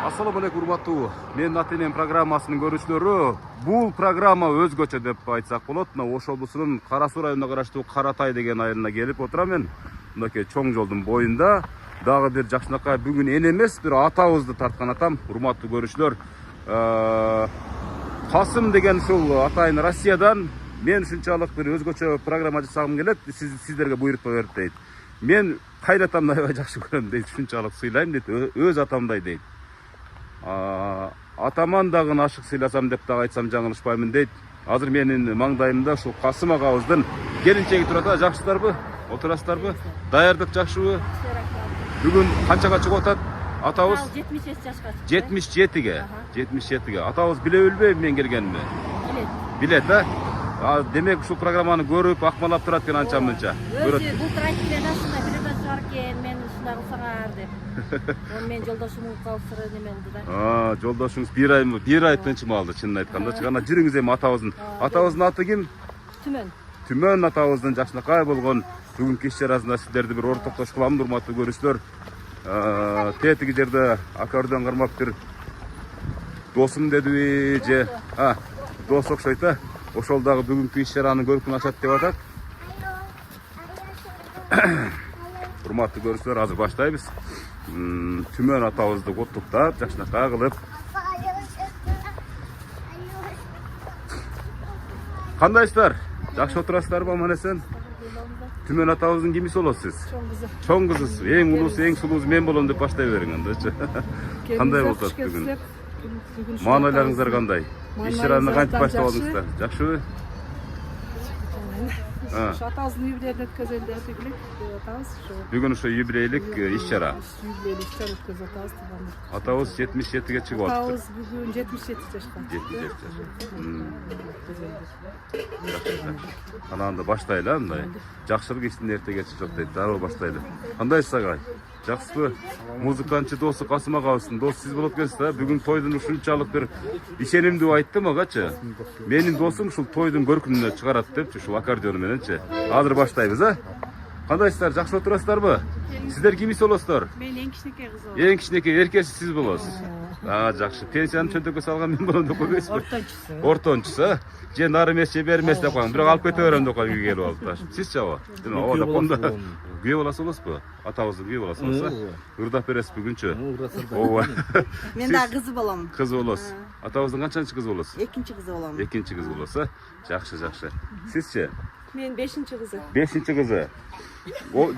Assalamu alaikum урматтуу. Мен Натенен программасынын көрүүчүлөрү. Бул программа өзгөчө деп айтсак болот. Ош облусунун Кара Суу районуна караштуу Каратай деген айылына келип отурам мен. Мынакей чоң жолдун боюнда дагы бир жакшынакай бүгүн эн эмес, бир атабызды тарткан атам. Урматтуу көрүүчүлөр, Касым деген ушул атайын Россиядан мен ушунчалык бир өзгөчө программа жасагым келет, сиздерге буйрутма берип дейт. Мен кайнатамды аябай жакшы көрөм дейт, ушунчалык сыйлайм дейт, өз атамдай дейт. Атаман дагы ашык сыйласам деп дагы айтсам жаңылышпаймын дейт. Азыр менин маңдайымда ушул Касым агабыздын келинчеги турат. Жакшысыздарбы? Отурасыздарбы? Даярдык жакшыбы? Бүгүн канчага чыгып атат атабыз? 77 жашка. 77ге. 77ге. Атабыз билеби мен келгенимди? Билет, демек ушул программаны көрүп, акмалап турат экен анча мынча. Өзү бул трактирен астында передача бар экен, мен ушундай кылсаңар деп. Мен жолдошумун калсыры неме кылды да. Жолдошуңуз бир ай тынчым алды, чынын айтканда. Гана жүрүңүз эми атабыздын. Атабыздын аты ким? Түмөн. Түмөн атабыздын жакшынакай болгон бүгүнкү иш чарасында сиздерди бир ортоктош кылам, урматтуу көрүүчүлөр. Тетиги жерде аккордеон кармап бир досум дедиби же дос окшойт да. Ошол дагы бүгүнкү иш чаранын көркүн ачат деп атат. Урматтуу көрүүчүлөр, азыр баштайбыз. Түмөн атабызды куттуктап, жакшынакай кылып. Кандайсыздар? Жакшы отурасыздарбы, аман эсен? Түмөн атабыздын кимиси болосуз сиз? Чоң кызысыз. Эң улуусу, эң сулуусу мен болом деп баштай бериң андачы. Кандай болуп атат бүгүн? Маанайларыңыздар кандай? Иш чараны кантип баштабадыңыздар? Жакшыбы? Атабыздын юбилейин өткөзөлү деп элек атабыз. Бүгүн ошо юбилейлик иш чара. Юбилейли иш чара өткөзүп атабыз. Атабыз 77ге чыгып атты. Атабыз бүгүн 77 жашка. 77 жаш. Анда баштайлы андай. Жакшылык иштин эртеге жок дейт. Дароо баштайлы. Кандайсыз агай? Жакшысызбы? Музыкантчы досу Касым агабыздын досу сиз болуп келесиз да. Бүгүн тойдун ушунчалык бир ишенимдүү айтты магачы. Менин досум ушул тойдун көркүнүнө чыгарат депчи, ушул аккордеону мененчи. Азыр баштайбыз, Кандайсыздар? Жакшы отурасыздарбы? Сиздер кимиси болосуздар? Мен эң кичинекей кыз болом. Эң кичинекей эркеси сиз болосуз. Жакшы. Пенсияны чөнтөккө салган мен болом деп койбойсузбу? Ортончусу. Ортончусу. Же нары эмес, же бери эмес деп коюң. Бирок алып кете берем деп коюң үйгө келип алып. Сизчи? Ооба, комда. Күйөө болосуз болосузбу? Атабыздын күйөө болосуз, Ырдап бересиз бүгүнчү. Ооба. Мен дагы кызы болом. Кыз болосуз. Атабыздын канчанчы кызы болосуз? Экинчи кызы болом. Экинчи кыз болосуз. Жакшы. Сизчи? Мен 5-чи кызы. 5-чи кызы.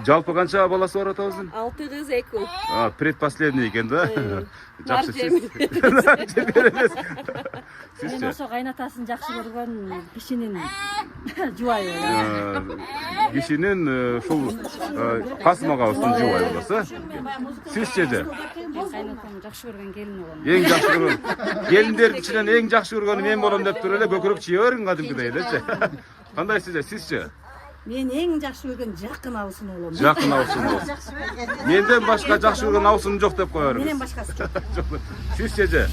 Жалпы канча баласы бар атабыздын? 6 кыз, 2 ул. Предпоследний экен да. Жакшы. Мен ошо кайнатасын жакшы көргөн кишинин жубайы. Кишинин ушул Касым агабыздын жубайы болосуз. Сизчи? Кайнатамды жакшы көргөн келин болом. Эң жакшы көргөн. Келиндердин ичинен эң жакшы көргөнү мен болом деп туруп эле көкүрөк чыйя бериң кадимкидей элечи. Кандайсыз, сизчи? Мен эң жакшы көргөн жакын абысын болом. Жакын абысын болосуз. Менден башка жакшы көргөн абысым жок деп кое бериңиз. Менен башкасы жок. Сизчи?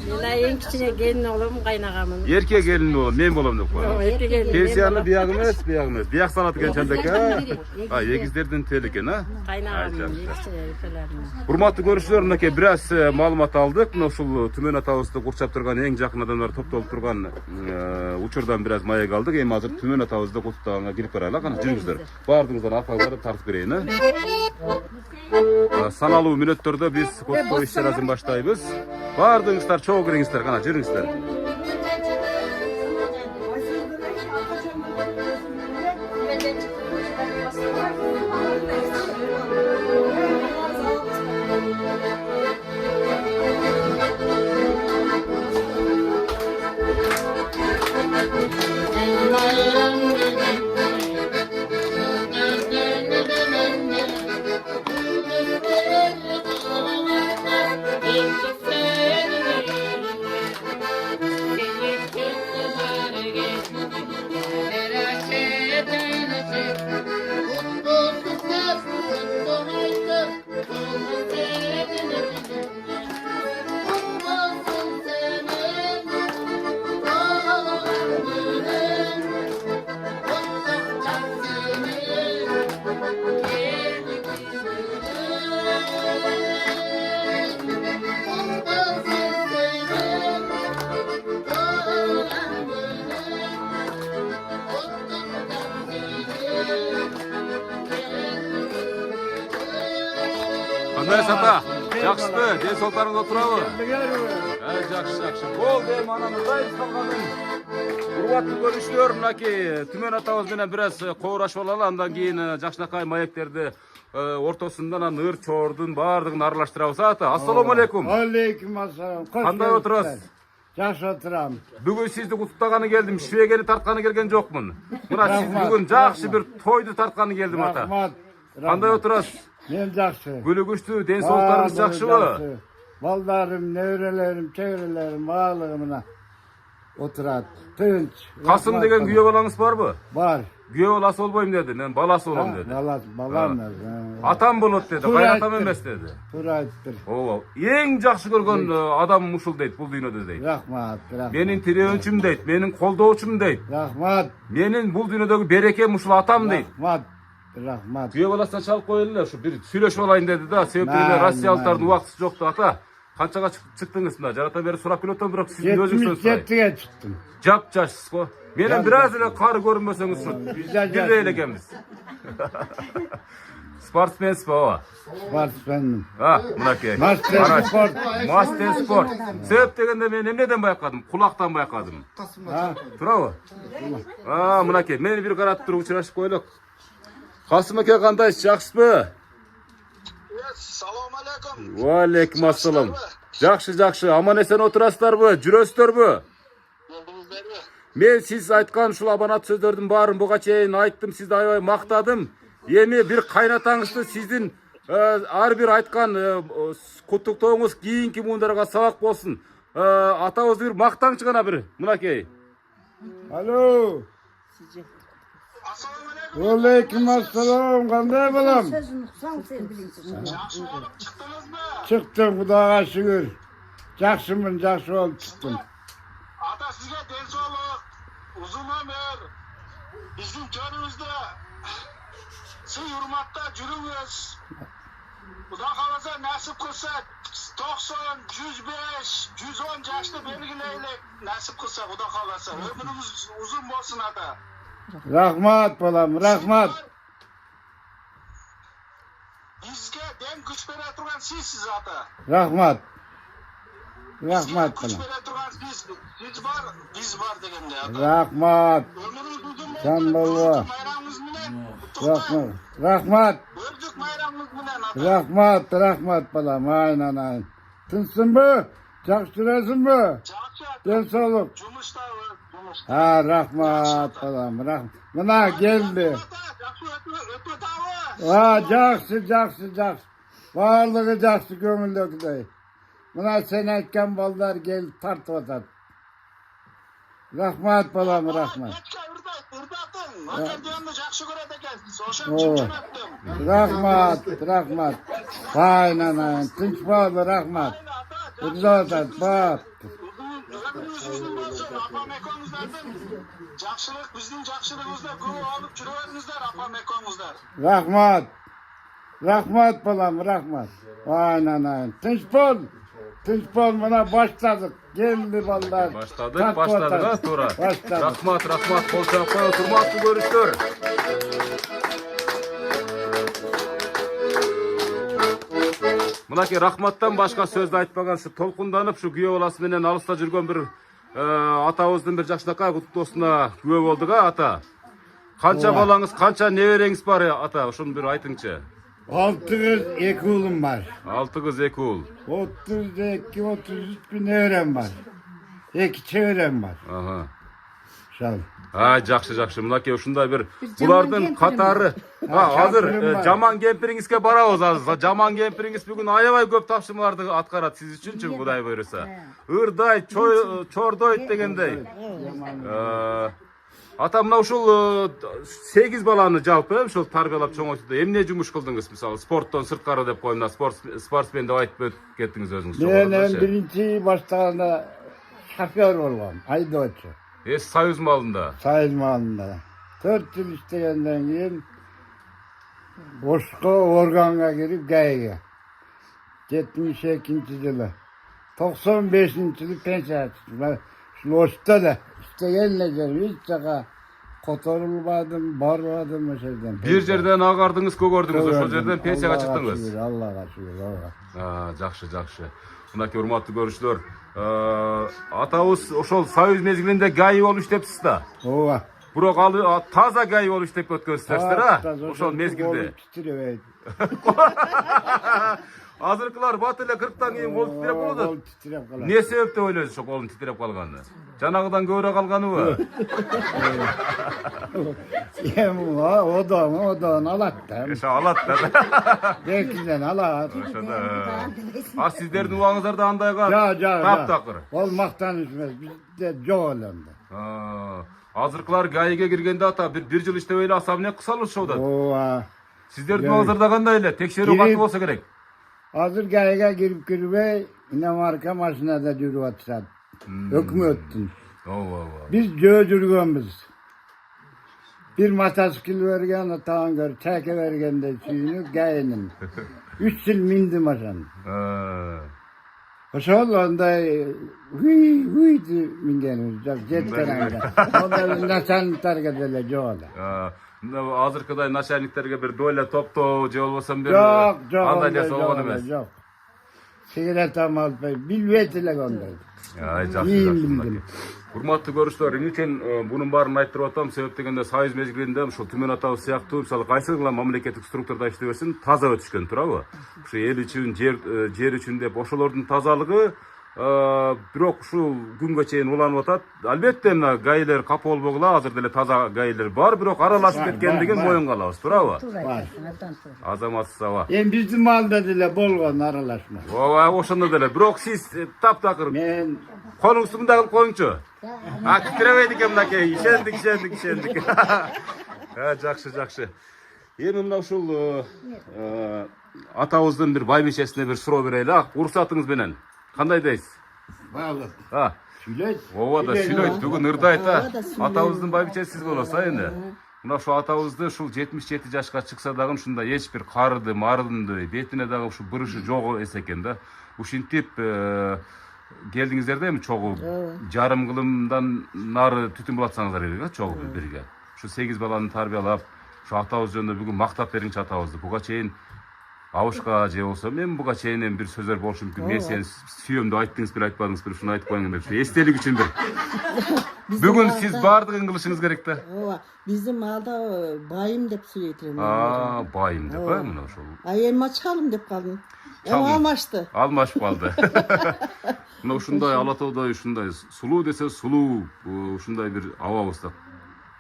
Мен эң кичине келин болом, кайнагамын. Эрке келин болом, мен болом деп кое. Эрке келин. Пенсияны биягы эмес. Бияк санат экен чандек, эгиздердин тели экен, Кайнагамын. Урматтуу көрүүчүлөр, мынакей бир аз маалымат алдык. Ушул Түмөн атабызды курчап турган эң жакын адамдар топтолуп турган учурдан бир аз маек алдык. Эми азыр Түмөн атабызды куттуктаганга кирип барайлы. Кана жүрүңүздөр. Баардыгыңыздан аркаңыздан тартып берейин. Саналуу мүнөттөрдө биз куттуктоо иш чарасын баштайбыз. Баардыгыңыздар чогуу кириңиздер, кана жүрүңүздөр. Кандайсыз ата? Жакшысызбы? Ден соолуктарыңыз отурабы? Жакшы. Болду эми анан ырайып калганын. Урбаттуу көрүнүштөр мынакей Түмөн атабыз менен бир аз коорашып алалы, андан кийин жакшынакай маектерди ортосунда анан ыр чордун баардыгын аралаштырабыз ата. Ассалому алейкум. Алейкум ассалам. Кандай отурасыз? Жакшы отурам. Бүгүн сизди куттуктаганы келдим, швегени тартканы келген жокмун. Мына сиз бүгүн жакшы бир тойду тартканы келдим ата. Рахмат. Кандай отурасыз? Мен жакшы. Күлүгүчтүү, ден соолуктарыңыз жакшыбы? Балдарым, неберелерим, чөйрелерим баалыгы мына отурат. Тынч. Касым деген күйөө балаңыз барбы? Бар. Күйөө баласы болбойм деди, мен баласы болом деди. Балам. Атам болот деди, кайнатам эмес деди. Туура айттыр. Ооба, эң жакшы көргөн адамым ушул дейт, бул дүйнөдө дейт. Рахмат. Менин тирөөчүм дейт, менин колдоочум дейт. Рахмат. Менин бул дүйнөдөгү берекем ушул атам дейт. Рахмат. Күйөө баласынан чалып коелу эле, ушу бир сүйлөшүп алайын деди да. Себеби эле россиялыктардын убактысы жокту ата. Канчага чыктыңыз мына? Жарата бери сурап келип атам, бирок сиздин өзүңүздөн сурайм. 77-ге чыктым. Жапжашсыз го. Менен бир аз эле кары көрүнбөсөңүз бирдей эле экенбиз. Спортсменсизби ооба? Спортсменмин. Мынакей. Мастер спорт. Мастер спорт. Себеп дегенде мен эмнеден байкадым? Кулактан байкадым. Туурабы? Мынакей, мени бир каратып туруп учурашып коелук. Касым аке кандайсыз, жакшысызбы? Салам алейкум. Ва алейкум ассалам. Жакшы. Аман эсен отурасыздарбы? Жүрөсүздөрбү? Мен сиз айткан ушул абанат сөздөрдүн баарын буга чейин айттым, сизди аябай мактадым. Эми бир кайнатаңызды сиздин ар бир айткан куттуктооңуз кийинки муундарга сабак болсун. Атабызды бир мактаңчы гана бир, мынакей. Алло. Assalomu alaykum. Алейкум ассалам. Кандай балам? Yaxshi bo'lib chiqdingizmi? Çıktım, Xudoga şükür. Yaxşımın, yaxşı olup çıktım. Ata sizga densoqlik, uzun umr. Bizning joyimizda siz hurmatda juringiz. Xudo xolasa nasib qilsa 90, 105, 110 yoshda belgilaylik. Nasib qilsa Xudo xolasa umrimiz uzun bo'lsin ata. Rahmat balam, rahmat. Bizga den kuch bera turgan sizsiz ata. Rahmat. Rahmat Kuch balam. bera turgan biz bor deganda ata. Rahmat. Ömrünüz uzun Sen bo'lsin. baba. Bayramınız bilen. Rahmat. Rahmat. Ördük bayramınız bilen ata. Rahmat balam. Aynen. Tınçsın mı? Çaktırasın mı? Çakçı ata. Gel sağlık. Cumuşta. Rahmat balam, rahmat. Buna geldi. Жақсы. Барлығы жақсы көңілдегідей. Мына сен айтқан балдар келіп тартып атады. Рахмат балам, рахмат. Рахмат. Aynen. Тынч болды, рахмат. Ұзатады, бап. Apam ekonuzlardan жақсылық, біздің жақсылығымызда көп алып жүре беріңіздер, апам екоңыздар. Rahmat balam, rahmat. Aynen. Tınç bol, bana başladık. Geldi ballar. Başladık ha sonra. Rahmat, kol çalıp koy, oturmaklı görüştür. Mınaki rahmattan başka söz de aytpagan, şu толкунданып, şu kүйөө баласы менен алыста жүргөн bir атабыздын bir жакшынакай куттуктоосуна күбө болдук ата. Канча балаңыз, канча небереңиз бар ата, ошону bir айтыңчы. 6 kız, 2 oğlum var. 6 kız, 2 ul. 32-33 bin öğren var. 2 çevrem var. Aha. Sağ ol. Жакшы. Мынакей ушундай bir булардын катары. Азыр жаман кемпириңизге барабыз азыр. Жаман кемпириңиз бүгүн аябай көп тапшырмаларды аткарат сиз үчүнчү Кудай буйруса. Ырдай, чордойт дегендей. Ата мына ушул 8 баланы жалпы ушул тарбиялап чоңойтууда эмне жумуш кылдыңыз? Мисалы спорттон сырткары деп коюмда, спортсмен деп айтып кеттиңиз өзүңүз. Мен биринчи баштаганда шофер болгом, айдоочу. Союз малында. Союз малында. 4 yıl işlegенден кийин Ошко органга кирип ГАИге. 72-жылы. 95-жылы пенсия чыктым. Ошто да işlegenle gelip hiç жака kotorulmadım, barmadım o şeyden. Bir жерден агардыңыз, көгөрдүңүз, ошол жерден пенсияга чыктыңыз. Allah'a şükür, Allah'a. Жакшы, жакшы. Мынакей урматтуу көрүүчүлөр, атабыз ошол Союз мезгилинде ГАИ болуп иштепсиз да. Ova. Бирок ал таза ГАИ болуп иштеп өткөнсүздөр, ошол мезгилде. Titreyip. Азыркылар бат эле 40тан кийин кол титиреп болот. Kol titreyip kalan. Эмне себептен ойлойсуз ошо колун титиреп калганын? Жанагыдан көбүрөөк калганыбы? Odan alat da. Ошо алат да. Belkiden alat. А сиздердин убагыңыздарда андайга Ja. таптакыр. Ol maktan içmez. Bizde joğalanda. Азыркылар ГАИге киргенде ата бир жыл иштебей эле особняк кысалышып атат. Ova. Сиздердин убагыңыздарда кандай эле? Текшерүү катуу болсо керек. Hazır gayga girip girmey, yine marka maşinada yürü atışat. Hükümetin. Ооба. Biz göğürgönbüz. Bir mataskil vergen, atağın gör, çeke vergen de suyunu gayinin. 3 yıl mindi maşan. Oşol onda hıy mingenimiz, jetteranga. Onda nasan targadele joğala. Азыркыдай начальниктерге бир доля топтоо же болбосо бир Yok, андай нерсе болгон эмес. Yok. Sigaret almayı bilvetile onday. Жакшы, жакшы. Урматтуу көрүүчүлөр, эмне үчүн бунун баарын айтып атам? Себеп дегенде Союз мезгилинде ушул Түмөн атабыз сыяктуу, мисалы кайсыгыла мамлекеттик структурада иштей берсин, таза өтүшкөн, туурабы? Ушу эл үчүн, жер үчүн деп ошолордун тазалыгы бирок ушул күнгө чейин уланып атат. Албетте мына ГАИлер капа болбогула, азыр деле таза ГАИлер бар, бирок аралашып кеткендигин моюнга алабыз, туурабы? Азаматсыз аба. Bizim malda dile bolgon aralaşma. Ооба, ошондо деле. Бирок сиз таптакыр Men колуңузду мындай кылып коюңчу. Титиребейт экен мынакей. Ишендик. Жакшы. Эми мына ушул атабыздын бир байбичесине бир суроо берели. Уруксатыңыз менен. Кандай дейсиз? bağlı. Sület. Ооба да сүйлөйт. Бүгүн ырдайт атабыздын байбичеси сиз болосуз энди. Мына ушул атабызды ушул 77 жашка чыкса дагы ушунда эч бир карды, мардынды, бетине дагы ушул бырышы жок эс экен да. Ушинтип келдиңиздер да эми чогуу жарым кылымдан нары түтүн булатсаңыздар керек, чогуу бирге. Ушу 8 баланы тарбиялап, ушу атабыз жөнүндө бүгүн мактап бериңчи атабызды. Буга чейин Авышка же болсо мен буга чейин бир сөздөр болушу мүмкүн. Мен сени сүйөм деп айттыңыз бир, айтпадыңыз бир, ушуну айтып коюңдар. Эстелик үчүн бир. Бүгүн сиз баардыгын кылышыңыз керек да. Ооба, биздин малда байым деп сүйлөйт. Байым деп, мына ошол. Эми чалым деп калдым. Алмашты. Алмашып калды. Мына ушундай Алатоодой ушундай сулуу десе сулуу, ушундай бир абабызда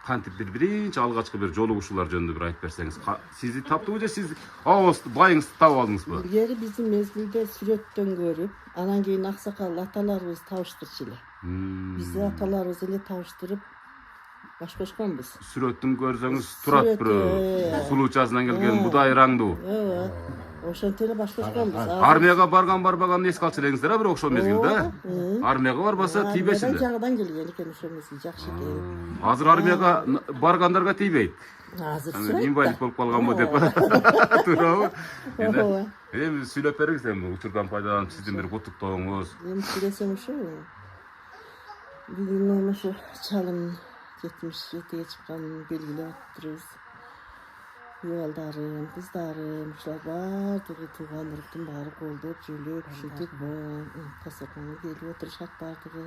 кантип биринчи алгачкы бир жолугушуулар жөнүндө бир айтып берсеңиз. Сизди таптыбы же сиз абабызды, байыңызды таап алдыңызбы? Илгери биздин мезгилде сүрөттөн көрүп, анан кийин аксакал аталарыбыз табыштырчу эле. Бизди аталарыбыз эле табыштырып баш кошконбуз. Сүрөттүн көрсөңүз турат бир сулуу чазынан келген будай раңдуу. Ооба. Ошентип эле баш кошконбуз. Армияга барганын эске алчу элеңиздер, бирок ошол мезгилде. Армияга барбаса тийбесин. Жагыдан келген экен ошол мезгил жакшы экен. Азыр армияга баргандарга тийбейт. Азыр инвалид болуп калганбы деп. Туурабы? Эми сүйлөп бериңиз эми учурдан пайдаланып сиздин бир куттуктооңуз. Эми сүйлөсөм ошо. Бүгүн ошо чалым 77-ге чыкканын белгилеп атырбыз. Балдарым, кыздарым, ушулар баардыгы тууган уруктун баары колдоп, жүйлөп, ушинтип тасаканга келип отурушат баардыгы.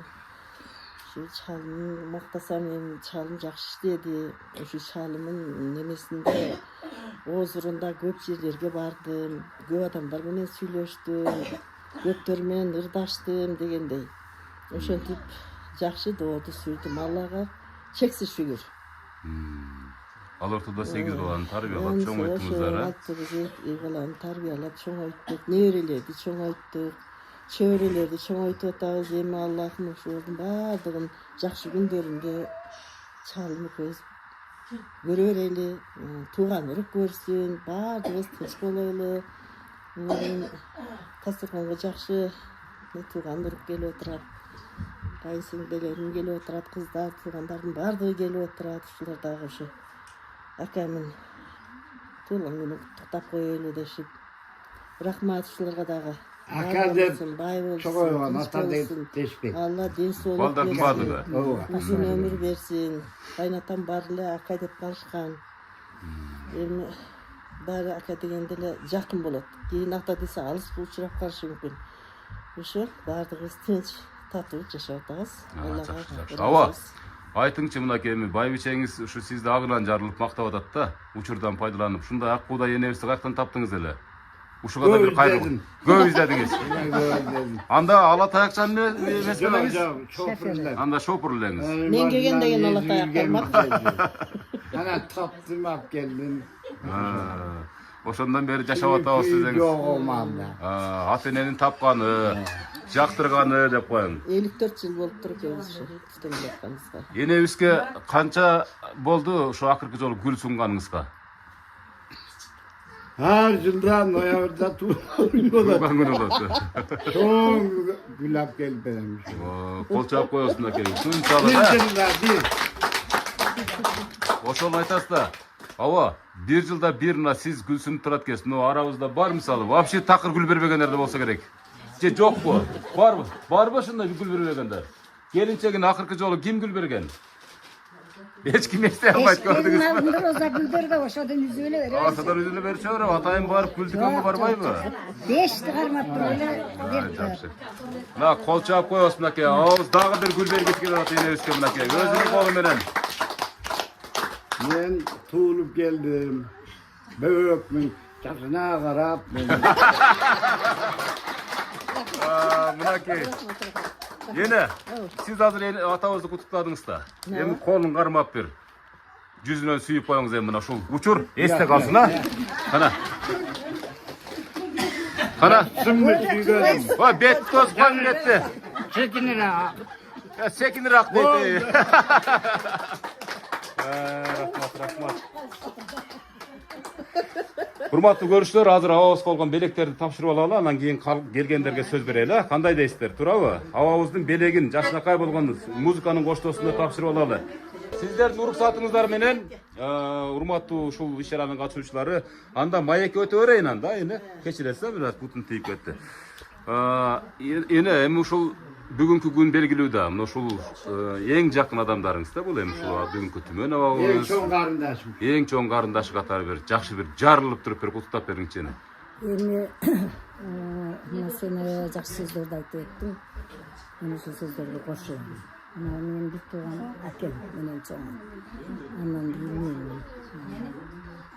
Ушу чалым мактасам эми чалым жакшы иштеди. Ушу чалымын немесинде озурунда көп жерлерге бардым, көп адамдар менен сүйлөштүм, көптөр менен ырдаштым дегендей. Ошентип жакшы дооду сүрдүм. Аллага чексиз шүгүр. Ал ортодо 8 баланы тарбиялап чоңойттуңуздар, баланы тарбиялап чоңойттук, неберелерди чоңойттук, чөбөрөлөрдү чоңойтуп атабыз. Эми Аллахым ошолордун баардыгын жакшы күндөрүндө чалым көз көрө берели, тууган урук көрсүн, баардыгыбыз тынч бололу. Тасаканга жакшы тууган урук келип отурат. Кайсыңдайларым келип отурат, кыздар, туугандардын баардыгы келип отурат. Ушулар дагы ошо акамын туулган күнүн куттуктап коелу дешип. Рахмат ушуларга дагы. Aka dep bay bolsun, çok oyman, tinch ata dep bolsun. deşpek. Allah den so'luk Baldardın bardığı. uzun ömür bersin. Kaynatam barlı aka dep barışkan. Endi bari aka degende эле жакын болот. Кийин ата десе алыс учурап калышы мүмкүн. Ошо бардыгыбыз тынч, татуу жашап атабыз. Аллага Ава, айтыңчы мынакей эми байбичеңиз ушу сизди агынан жарылып мактап атат да, учурдан пайдаланып. Ушундай ак буудай энебизди каяктан таптыңыз эле? Ушуга да бир кайрылуу. Көп издедиңиз. Анда ала таякчан эмес белеңиз? Şoförler. Анда шопур элеңиз. Мен келгенде кен ала таяк калмак. Ana taptım ap geldim. Ошондон бери жашап атабыз десеңиз. Yok olmadı. Ата эненин тапканы, жактырганы деп коеюн. 54 жыл болуп тур экенбиз ушу түтүн жакканыбызга. Энебизге канча болду ошо акыркы жолу гүл сунганыңызга? Her yılda noyabrda tuğlan Турган күнү болот. Son gülap gelip benim. Кол чаап коесуң аке. Ушунчалык Bir да. yılda bir. Ошону айтасыз да. Ава, бир жылда бир мына сиз гүл сүнүп турат экенсиз. Но арабызда бар мисалы. Вообще такыр гүл бербегендер да болсо керек. Же жокпу? Барбы? Барбы ошондой гүл бербегендер? Келинчегин акыркы жолу ким гүл берген? Эч ким эстей албайт көрдүңүзбү? Роза гүлдөргө ошодон үзүп эле беребиз. Асадан өзүнө берип чыгарып, атайын барып гүл дүкөнгө барбайбы? 5 кармап туруп эле берип Жакшы. Мына кол чаап коебуз мынакей. Абыз дагы бир гүл бергиси келип атат энебизге мынакей. Өзүнүн колу менен. Ben tuğulup geldim. Böğükmün çatına karap. Мынакей. Эне, сиз азыр атабызды куттуктадыңыз да. Эми колун кармап бер. Жүзүнөн сүйүп коюңуз эми мына ушул учур эсте калсын, а? Кана. Кана. Sımlı tüylerim. Ва, бет көз коюн кетти. Çekinir Секинирак дейт. Рахмат. Урматтуу көрүүчүлөр, азыр абабыз колгон белектерди тапшырып алалы, анан кийин келгендерге сөз берели. Кандай дейсиздер, туурабы? Абабыздын белегин жашынакай болгон музыканын коштоосунда тапшырып алалы. Сиздердин уруксатыңыздар менен, урматтуу ушул иш-чаранын катышуучулары, анда маекке өтө берейин анда, эне. Кечиресиз, бираз бутун тийип кетти. Эне, эми ушул бүгүнкү күн белгилүү да, мына ушул эң жакын адамдарыңыз да, бул эми ушул бүгүнкү түмөн En абабыз. çok karındaşım. Эң чоң карындашы катары бир жакшы бир жарылып туруп бир куттуктап бериңчи эне. Эми мына сен жакшы сөздөрдү айтып аттың. Мен ошол сөздөргө кошулам. Мына менин бир тууган акем менен чоң. Андан кийин мен.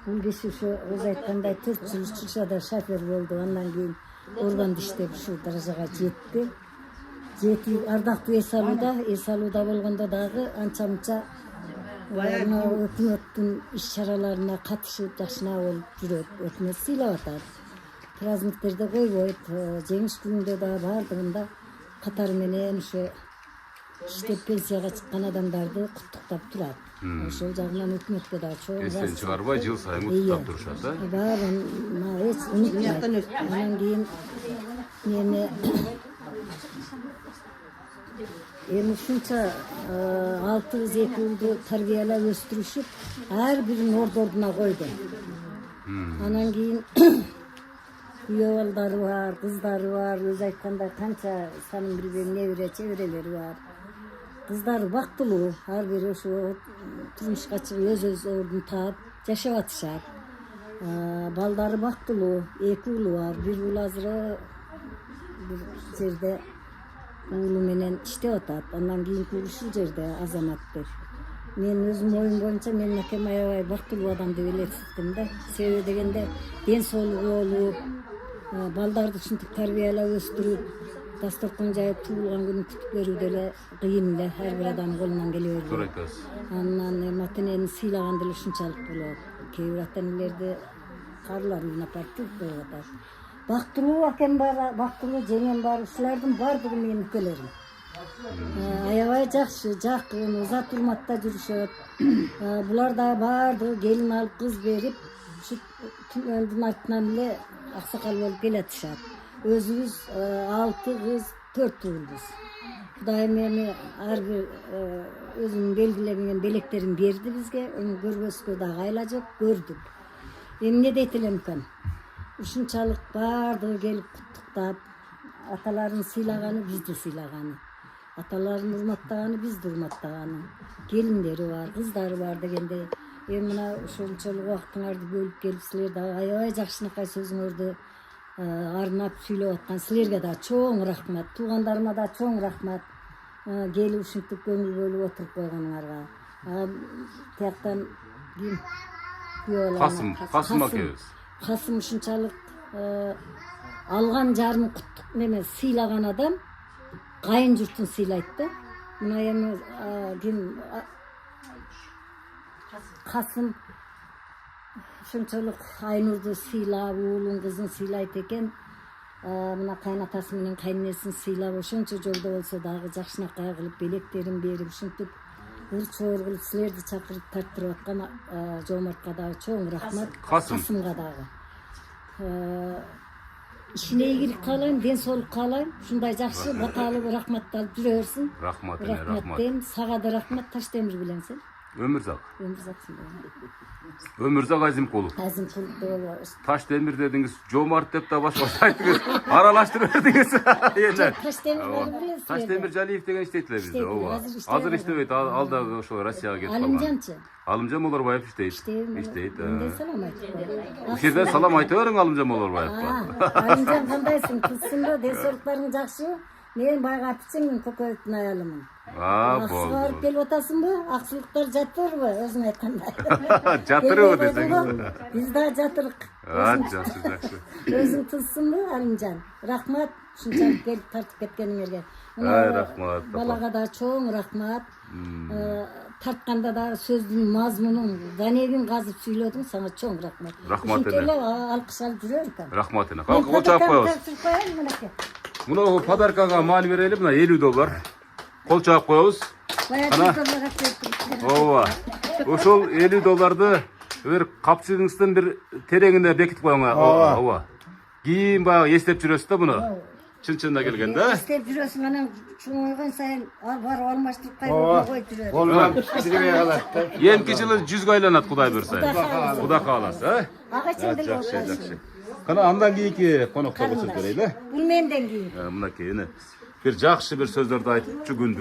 Бул киши ушу өзү айткандай 4 жыл Чучада шофер болду. Андан кийин орган иштеп ушул даражага жетти. Жетип ардактуу эс алууда болгондо дагы анча-мунча өкмөттүн иш-чараларына катышып жакшына болуп жүрөт. Өкмөт сыйлап атат. Праздниктерде койбойт, жеңиш күнүндө да бардыгында катары менен ушу иштеп пенсияга чыккан адамдарды куттуктап турат. Ошол жагынан өкмөткө да чоң Эстен чыгарбай жыл сайын куттуктап турушат да. баарын эч унутпайт. Анан кийин мени эми ушунча 6 кыз 2 уулду тарбиялап өстүрүшүп, ар бирин ордордуна койду. Анан кийин күйөө балдары бар, кыздары бар, өзү айткандай канча санын билбейм небере чеберелери бар. Кыздары бактылуу, ар бири ошо турмушка чыгып өз ордун таап жашап атышат. Балдары бактылуу, 2 уулу бар, бир уул азыр бир жерде уулу менен иштеп атат. Андан кийинки уулу ушул жерде азамат деп. Мен өзүм оюм боюнча менин акем аябай бактылуу адам деп элестеттим да. Себеби дегенде ден соолугу болуп, балдарды ушинтип тарбиялап өстүрүп, дасторкон жайып туулган күнүн күтүп берүү деле кыйын эле, ар бир адамдын колунан келе бербейт. Туура айтасыз. Анан ата энени сыйлаган деле ушунчалык болот. Кээ бир ата энелерди карыларын апарып коюп атат. Бактылуу акем бар, бактылуу жеңем бар, ушулардын баардыгы менин үкөлөрүм. Аябай жакшы, жакын, узат урматта жүрүшөт. Булар да баардыгы келин алып кыз берип, ушу түмөндүн артынан эле аксакал болуп келатышат. Өзүбүз 6 кыз, 4 уулбуз. Кудайым эми ар бир өзүнүн белгилеген белектерин берди бизге. Эми көрбөскө дагы айла жок, көрдүк. Эми эмне дейт элем экен? Ушунчалык баардыгы келип куттуктап, аталарын сыйлаганы бизди сыйлаганы. Аталарын урматтаганы бизди урматтаганы. Келиндери бар, кыздары бар дегенде мына ушунчалык убактыңарды бөлүп келип силер дагы аябай жакшынакай сөзүңөрдү арнап сүйлөп аткан силерге да чоң рахмат. Туугандарыма да чоң рахмат. Келип ушинтип көңүл бөлүп отуруп койгонуңарга. Тияктан ким? Касым акебиз. Касым ушунчалык алган жарын куттук неме сыйлаган адам кайын журтун сыйлайт да. Мына эми ким Касым ушунчалык Айнурду сыйлап, уулун кызын сыйлайт экен. Мына кайнатасы менен кайненесин сыйлап, ошончо жолдо болсо дагы жакшынакай кылып белектерин берип, ушинтип ырчоор кылып силерди чакырып тарттырып аткан Жомартка дагы чоң рахмат. Касымга дагы. Ишине ийгилик каалайм, ден соолук каалайм. Ушундай жакшы баталып рахматты алып жүрө берсин. Рахмат дейм. Сага да рахмат. Таштемир билем сен. Өмүрзак. Өмүрзаксың. Өмүрзак Азимкулов. Азимкулов болобу. Таштемир дедиңиз, Жомарт деп да башка айтыңыз. Аралаштырып бердиңиз. Таштемир барын билесиз. Таштемир Жалиев деген иштейт эле бизде. Ооба. Азыр иштебейт. Ал дагы ошо Россияга кетип калган. Алимжанчы? Алымжан Молорбаев иштейт. Иштейт. Мындай салам айтып. Ушул жерден салам айта бериң Алымжан Молорбаевга. Алимжан кандайсың? Тузсуңбу? Ден соолуктарың жакшыбы? Мен байга апичиңмин, көкөйттүн аялымын. Болду. Барып келип атасыңбы? Аксылыктар жатырбы? Өзүң айткандай. Жатырбы десеңиз. Биз да жатырык. Жакшы. Өзүң тузсуңбу, Алимжан? Рахмат, ушунчалык келип тартып кеткениңерге. Рахмат. Балага да чоң рахмат. Тартканда да сөздүн мазмунун, данегин казып сүйлөдүң, сага чоң рахмат. Рахмат эне. Ушинтип эле алкыш алып жүрөр экен. Рахмат эне. Кол чаап коебуз. Мына подаркага маани берели, мына $50. Кол чаап коебуз. Ооба. Ошол $50 бир капчыгыңыздын бир тереңине бекитип коюңар. Ооба. Кийин баягы эстеп жүрөсүз да буну. Чын-чынына келгенде. Эстеп жүрөсүң, анан чоңойгон сайын барып алмаштырып коюп жүрөсүң. Болмам, сизге калат. Эмки жылы 100 айланат Кудай буйрса. Кудай кааласа, Агачың деле жакшы. Кана андан кийинки конокторго сөз берели. Бул менден кийин. Мынакей эне бир жакшы бир сөздөрдү айтып бүгүн,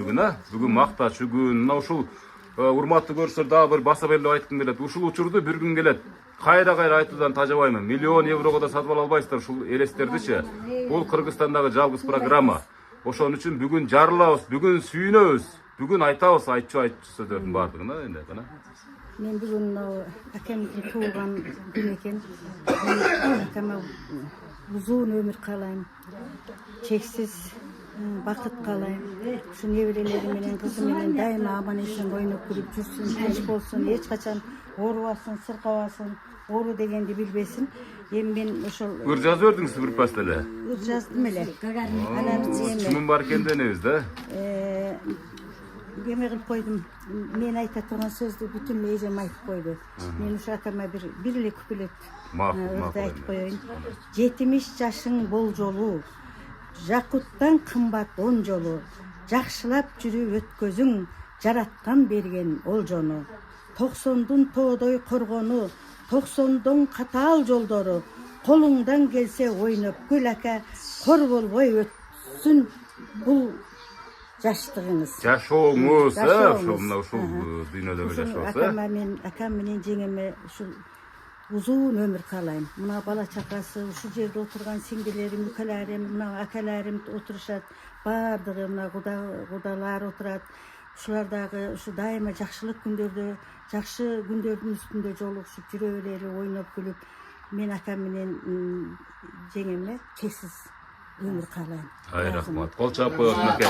бүгүн мактачу күн. Мына ушул урматтуу көрсөлөр дагы бир баса белгилеп айткым келет. Ушул учурду бир күн келет. Кайра айтуудан тажабаймын. $1,000,000 еврого да сатып ала албайсыздар ушул элестердичи. Бул Кыргызстандагы жалгыз программа. Ошон үчүн бүгүн жарылабыз, бүгүн сүйүнөбүз, бүгүн айтабыз айтчу сөздөрдүн баардыгын эне кана. Мен бүгүн акемдин туулган күнү экен. Акама узун өмүр каалайм. Чексиз бакыт каалайм. Ушу неберелери менен кызы менен дайыма аман эсен ойноп күлүп жүрсүн, тынч болсун, эч качан оорубасын, сыркабасын, оору дегенди билбесин. Эми мен ошол Ыр жазып бердиңиз бир паст эле. ыр жаздым эле. Анан Чымын бар экен денебиз да. Эме кылып койдум. Мен айта турган сөздү бүтүн эжем айтып койду. Мен ушу акама бир эле куплет ырды айтып коеюн. 70 жашың болжолу, жакуттан кымбат 10 жолу, жакшылап жүрүп өткөзүң, жараткан берген олжону. 90-дун тоодой коргону, 90-дун катаал жолдору, колуңдан келсе ойноп күл ака, кор болбой өтсүн бул жаштыгыңыз. Жашооңуз, ушул дүйнөдөгү жашоосу. Акам менен жеңеме ушул узун өмүр каалайм. Мына бала чакасы, ушул жерде отурган сиңдилерим, үкөлөрүм, мына акаларым отурушат, баардыгы мына кудалар отурат. Ушулар дагы ушу дайыма жакшылык күндөрдө, жакшы күндөрдүн үстүндө жолугушуп жүрө берели, ойноп күлүп, мен акам менен жеңеме чексиз өмүр каалайм. Рахмат. Кол чаап коебуз аке.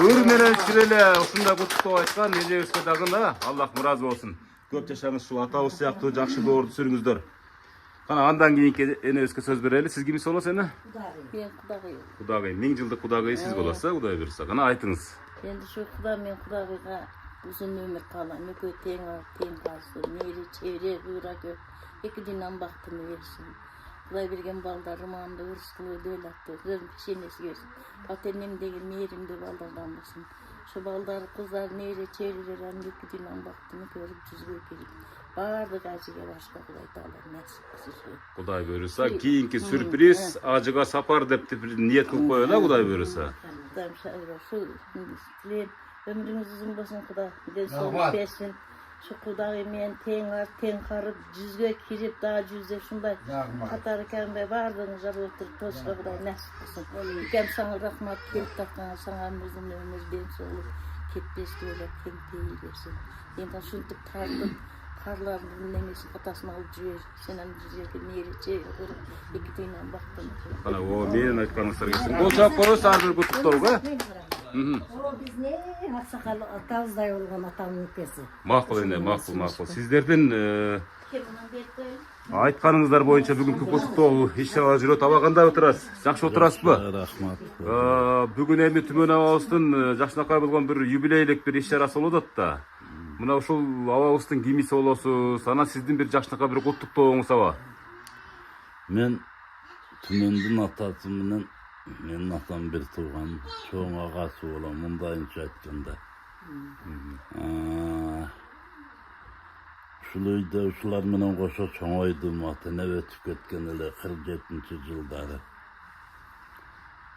Өр менен жүрө эле ушундай куттуктап айткан эжебизге дагы Аллах ыраазы болсун. Көп жашаңыз, ушул атабыз сыяктуу жакшы доорду сүрүңүздөр. Кана андан кийинки энебизге сөз берели. Сиз кимиз болосуз эне? Мен кудагый. Кудагый, 1000 жылдык кудагый сиз болосуз, Кудай буйрса. Кана айтыңыз. Енді шу құда мен құдағиға ұзын өмір қалам. Өкөй тең қалсын, мейірі, чевре, бұйра көп. Екі динан бақтыны берсін. Құдай берген балдар романды ұрыс қылы дөйлатты. Өзім пешенесі көрсін. Патенем деген мейірімді балдардан болсын. Şu balдар kızlar neyle çevirilen iki dinan baktığını görüp düzgün gelip. Bardık acıya başka Kuday dağlar nasip kızı. Kuday buyursa kiyinki sürpriz acıga sapar dep bir niyet kılıp koyuyorlar Kuday buyursa. Kudaym şaira şu dilerim ömrünüz uzun olsun Kuday. Bir de soğuk versin. Şu Kuday men teң karıp yüzge kirip daha yüzde şunday katarken be bardığınıza oturup toşka Kuday nasip kılsın. İkem sana rahmat kelip takana sana ömrümüzün ömür ben soğuk ketpes böyle kempeyi versin. Ben şuntup tartıp karların nemesi katasını alıp jüyer. Senen jüyerke neri çeyre kurup iki dinan baktım. Ana o menin aytkanыңыздар келsin. Кол чаап коебуз ар бир куттуктоого. O biz ne aksakal atağızday olgan atamın ülkesi. Макул эне, макул. Сиздердин Keminden berip koyun. айтканыңыздар боюнча бүгүнкү куттуктоо иш-чаралар жүрөт. Аба кандай отурасыз? Жакшы отурасызбы? Рахмат. Бүгүн эми Түмөн абабыздын жакшынакай болгон бир юбилейлик бир иш-чарасы болуп атат да. Мына ушул абабыздын кимиси болосуз. Анан сиздин бир жакшынакай бир куттуктооңуз аба. Men Tümendin atası менен менин атам бир тууган чоң агасы болом. Мындайынча айтканда. Ушул үйдө ушулар менен кошо чоңойдум. Ата-эне өтүп кеткен эле 47-жылдары.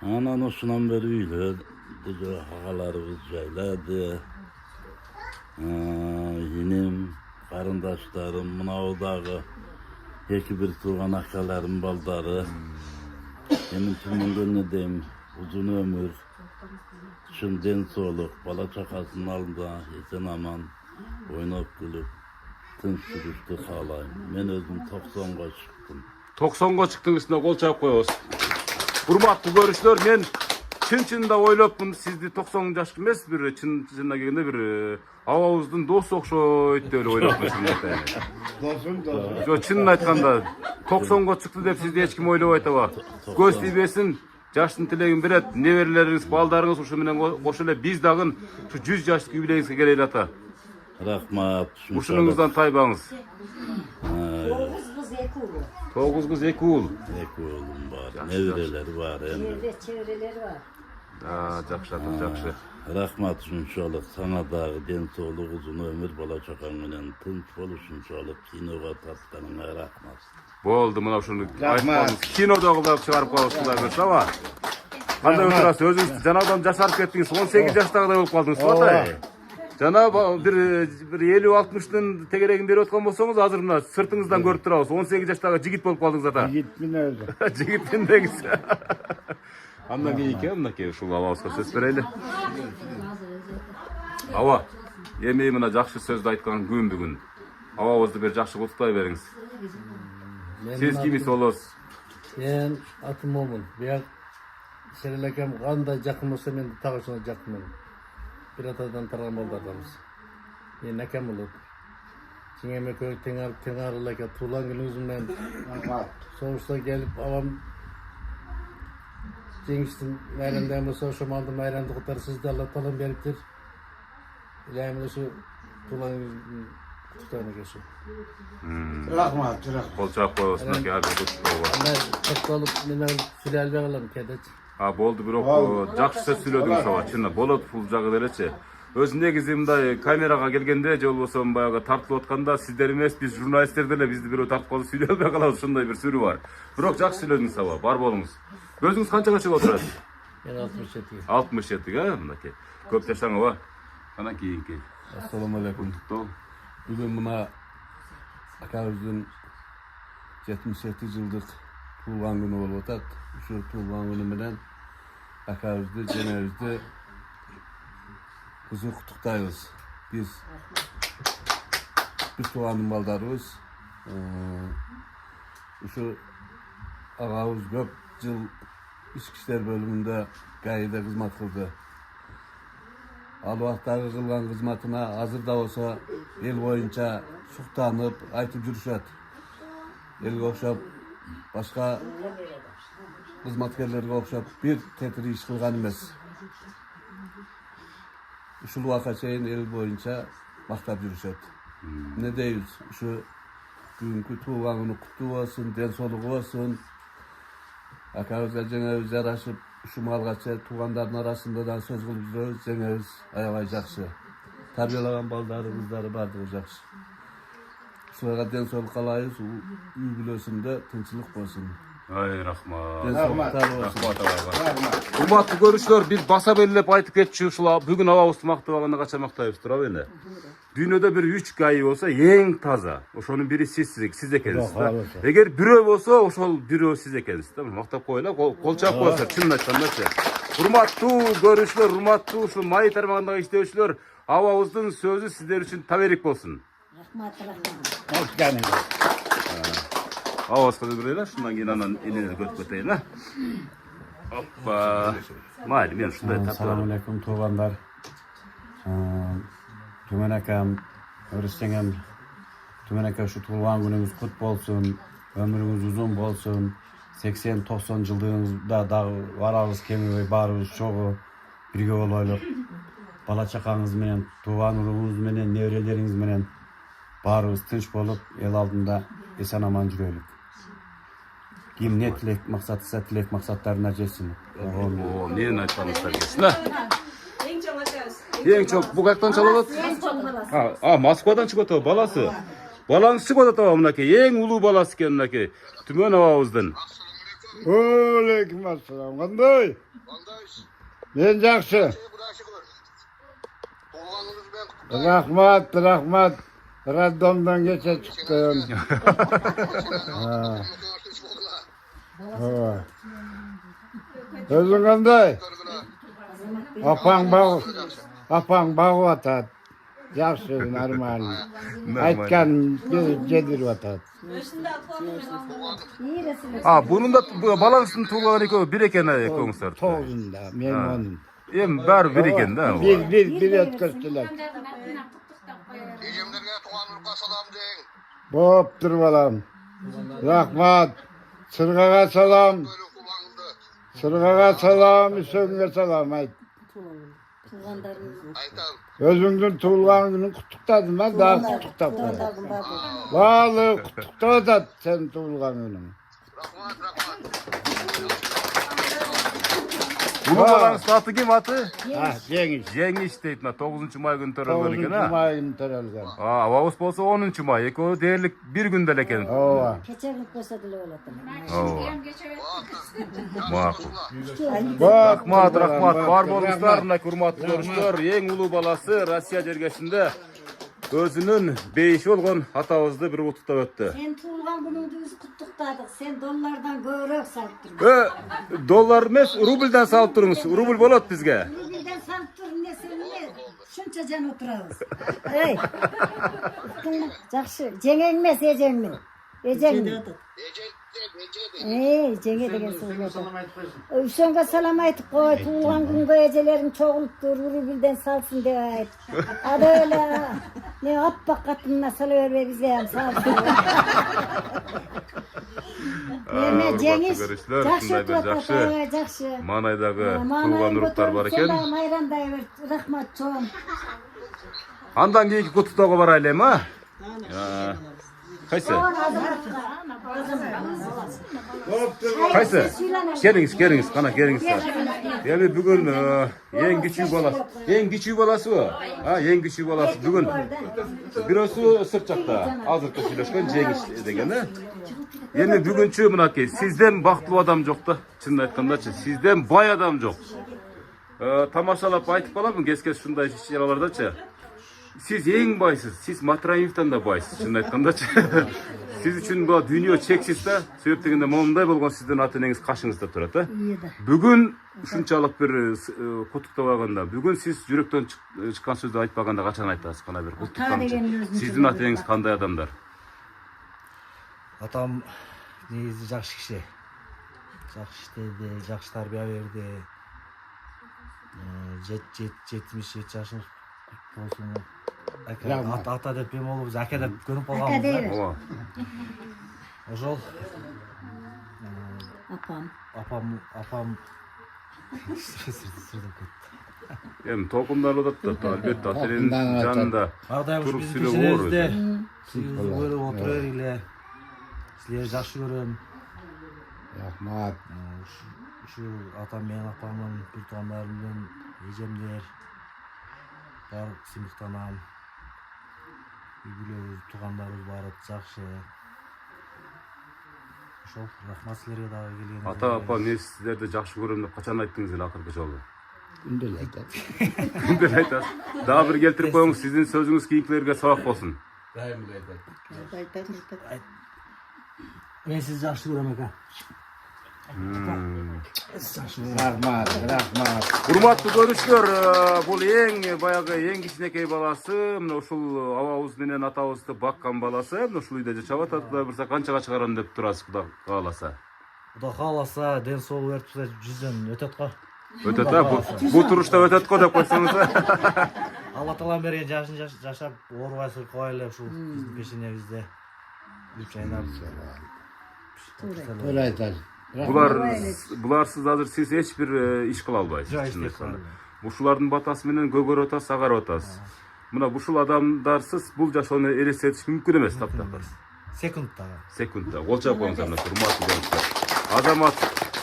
Анан ошонон бери үйлөдү, агаларыбыз жайлады. Иним, карындаштарым, мынау дагы эки бир тууган акаларым балдары. Менин Түмөнгөнү дейм, узун өмүр, чын ден соолук, бала чакасынын алдында эсен аман ойноп күлүп, тынч жүрүштү каалайм. Мен өзүм 90го чыктым. 90го чыктыңыз, үстүнө кол чаап коебуз. Урматтуу көрүүчүлөр, мен чын-чынында ойлопмун, сизди 90 жашка эмес, бир чын-чынына келгенде бир абабыздын досу окшойт деп эле ойлопмун чынында. Досум. Жо чынын айтканда 90го чыкты деп сизди эч ким ойлобой атабы. Көз тийбесин, жаштын тилегин берет, неберелериңиз, балдарыңыз ушу менен кошо эле биз дагы ушу 100 жаштык юбилейиңизге келели ата. Рахмат. Ушунуңуздан тайбаңыз. 9 kız 2 oğlu. 9 кыз 2 уул. Эки оğlum бар, неберелер бар эми. Evde çevreleri var. Жакшы ата, жакшы. Рахмат ушунчалык, сага дагы ден соолук, узун өмүр, бала чакаң менен тынч болушунчалык киного тартканыңа рахмат. Болду, мына ушуну Рахмат. айтканыңыз. Кинодогу да чыгарып коебуз Кудай берсе, аба. Кандай отурасыз? Өзүңүз жанагыдан жашарып кеттиңиз, 18 жаштагыдай болуп калдыңыз, атай. Жана бир 50-60-тын тегерегин берип аткан болсоңуз, азыр мына сыртыңыздан көрүп турабыз. 18 жаштагы жигит болуп калдыңыз ата. Gitmin özü. Жигиттин дегиз. Андан кийинки мынакей ушул абабызга сөз берели. Аба, эми мына жакшы сөздү айткан күн бүгүн. Абабызды бир жакшы куттуктай бериңиз. Сиз кимиси болосуз? Мен атым Момун. Бияк Серелекем кандай жакын болсо мен так ошондой жакынмын. Bir atadan tarağım baldardanız. Men akam болот. Жеңем экөө тең аралакка туулган күнүңүзүн соғышта келип алам. Жеңиштин майрамдан болсо ошо малды майрамды куттар сизди Алла таалам бериптир. Илайым ошо туулган куттарына келиши. Rahmat. Кол чаап коебуз мынакей ар бир куттуктоого. Мен токтолуп мен сүйлөй албай калам кедеч. Болду, бирок жакшы сөз сүйлөдүңүз аба, чын болот бул жагы делечи. Өзү негизи мындай камерага келгенде же болбосо баягы тартылып атканда сиздер эмес, биз журналисттер деле бизди бирөө тартып калып сүйлөй албай калабыз, ушундай бир сүрү бар. Бирок жакшы сүйлөдүңүз аба, бар болуңуз. Өзүңүз канчага чыгып отурасыз? Мен 67. 67, мынакей. Көп жашаң аба. Анан кийинки. Assalamu alaikum. Bugün buna akabimizin 77 yıllık tuğlan günü olup atat. Şu tuğlan günü bilen akabimizde, cenevizde kızı kutuktayız. Biz tuğlanın baldarıyız. Şu ağabeyimiz köp yıl İçki İşler bölümünde gayede hizmet kıldı. Al vaqtdagi qilgan xizmatına hazır da olsa el boyunca suqtanıp, aytib жүрүшөт. Elge o'xshab, boshqa xizmatkerlerge o'xshab bir tetiri ish qilgan emas. Ушул вакытка чейин el boyunca maqtab жүрүшөt. Ne deymiz? Şu бүгүнкү tuğlan күнү куттуу болсун, ден соолугу болсун. Akabizga жеңебиз жарашып, şu malgaça tuğanların arasında da söz kılıyoruz, deniyoruz, ayavay jakşı. Tarbiyalagan balları, kızları bardığı jakşı. Şulara den sol kalayız, uy bilösünde tınçılık bolsun. Ay rahmat. Den sol kalayız. Rahmat. Urmatlı görüşler bir basa belirlep aytıp geçiyor şula. Bugün hava ısıtmakta baganda kaçamaktayız. Tura beni. Dünyada bir 3 gayı olsa en taza. Oşonun biri siz ekensiz. Eğer biri olsa oşol biri siz ekensiz. Tamam, maktap koyla kolçak koysa çınlaştan da. Urmatlı görüşler, urmatlı şu may tarmağında işlevçiler. Havamыздın sözü sizler için taberik olsun. Rahmat. Hoş geldiniz. Havası da böyle şundan yine anan elini götüreyin ha. Hoppa. Malum yani şunda Assalamu taplar. alaikum tuğanlar. Tümen akam, Hristiyanım. Tümen akam şu tuğan gününüz kut bolsun. Ömrünüz uzun bolsun. 80-90 yıldığınızda da varağız kemi ve barığız çoğu. Birge olaylık. Bala çakağınız menen, tuğan urumuz menen, nevreleriniz menen. Barığız tınç bolup el aldığında esen aman жүрелік. Kim ne tilek maksatsa tilek maksatlarına жетsin. Oo, neyin açmanızlar gelsin ha? En çok bu kaktan çalalım. Moskvadan çıkıyor balası. Balansı çıkıyor da mınaki. En ulu balası ken mınaki. Tümen havamızdan. Aleyküm assalam. Qanday? Men жақсы. Rahmat. Raddomdan geçe çıktım. Özün qanday? Apang bağ atat. Yaxşı, normal. Aytkan jedirip atat. Bunun da balansının tuğları eko bir eken ekoğuzlar. Toğuzunda, men onun. Em bar bir eken da. Bir ötküzdüler. Ejemlerge tuğanlıkka salam deyin. Boptur balam. Rahmat. Sırgaga salam. Sırgaga salam, Üsöng'e salam ayt. Aytam. Özüңdүн туылган күнүн куттуктадым а дагы куттуктап коем. Баалы куттуктап атат сенин туылган күнүң. Bunu balansı atı kim atı? Жеңиш. Cengiz deyip 9. may günü törölgön eken 9 ha. майын төрөлгөн. Avavuz bolsa 10. may. Eko değerlik bir günde leken. Ооба. Keçerlik bolsa dile olatın. Makul. Бак, Rahmat. Var bolmuşlar, hurmatlı görüşler. En ulu balası Rusya jergesinde özünün beyişi olgan atavızdı bir utuktap öttü. Sen tuğulgan günüңdү biz kutluktadık. Sen dollardan göğürök salıp durmuş. Dollar emas, rubldan salıp turmuş. Rubl bolat bizge. Rubilden salıp durun ne sen ne? Şunça can oturabız. Ey. Жақсы. Жеңең емес, ежең мен. Ежең мен. Жеңе деген сөз болды. Үсөнгө салам айтып кой, туылган күнгө эжелерим чогулуптур, Рубилден салсын деп айт. Ада эле не аппак катынына сала бербей бизге ham салсын. Эме жеңиш жакшы өтүп атат, жакшы. Manaydağı tuğan uruklar var eken. Майрандай бер, рахмат чоң. Andan keyki kututoğu var aylem ha? Kaysa? Kaysa? Geliniz, kana geliniz. Yani bugün en küçük balası o. Ha, en küçük balası bugün. Birosu Sırçak'ta. Hazırda söyleşken Cengiz degen ha. Yani bugün çöğü mınaki, sizden baktlı adam yok da, çınını aytkanlar için, sizden bay adam yok. Tamaşalap aytıp alamın, kes şunday yaralarda çı. Siz en baysız, siz Matrayev'den da baysız, çınını aytkanlar çı. Siz için bu dünya çeksiz de, sebepteginde momday bolgan sizden atınеңiz kaşınızda turata. Bugün şunçalık bir kutukta varganda, bugün siz yürekten çıkan sözü aytpaganda kaçan aytасыз, kana bir kutuktan. Sizin atınеңiz kanday adamlar? Atam негизи жакшы киши. Жакшы иштеди, жакшы тарбия берди. 77 жашың болсун. Ата деп эме болуп, аке деп көрүп калганбыз. Ошол апам сырдып кетти. Hem tokumlarla da albatta atelin canında Ардайбыз туруп биздин сүйлөп оор. кишилерибизде сиздерди көрүп отура бергиле. Силерди жакшы көрөм. Rahmat. Şu atam ben apamın, bir tuğanlarımdan, ecemler, var simiktanam. Büyülüyoruz, tuğanlarımız var, жақсы. Ошол рахмат силерге дагы келгениңизге. Ата апа мен сіздерді жақсы көремін деп қашан айттыңыз эле акыркы жолу? Күндел айтат. Күндөр айтасыз. Дагы бир келтирип коюңуз, сиздин сөзүңүз кийинкилерге сабак болсун. Мен сизди жакшы көрөм ака. Rahmat, rahmat. Урматтуу көрүүчүлөр, бул баягы эң кичинекей баласы, мына ушул абабыз менен атабызды баккан баласы, мына ушул үйдө жашап атат. Кудай буюрса канчага чыгарам деп турасыз, Кудай кааласа. Кудай кааласа, ден соолук берип 100дөн өтөт го. Өтөт а, бул турушта өтөт го деп койсоңуз. Алла таалам берген жашын жашап, оорубай сыркабай эле ушул биздин пешенебизде жүрүп жайнап. Öyle aytat. Буларсыз азыр сиз эч бир иш кыла албайсыз. Ушулардын батасы менен көгөрүп атасыз, агарып атасыз. Мына ушул адамдарсыз бул жашоону элестетиш мүмкүн эмес таптакыр. Секундта. Колчоп коюңуздар мына урматтуу көрүүчүлөр. Азамат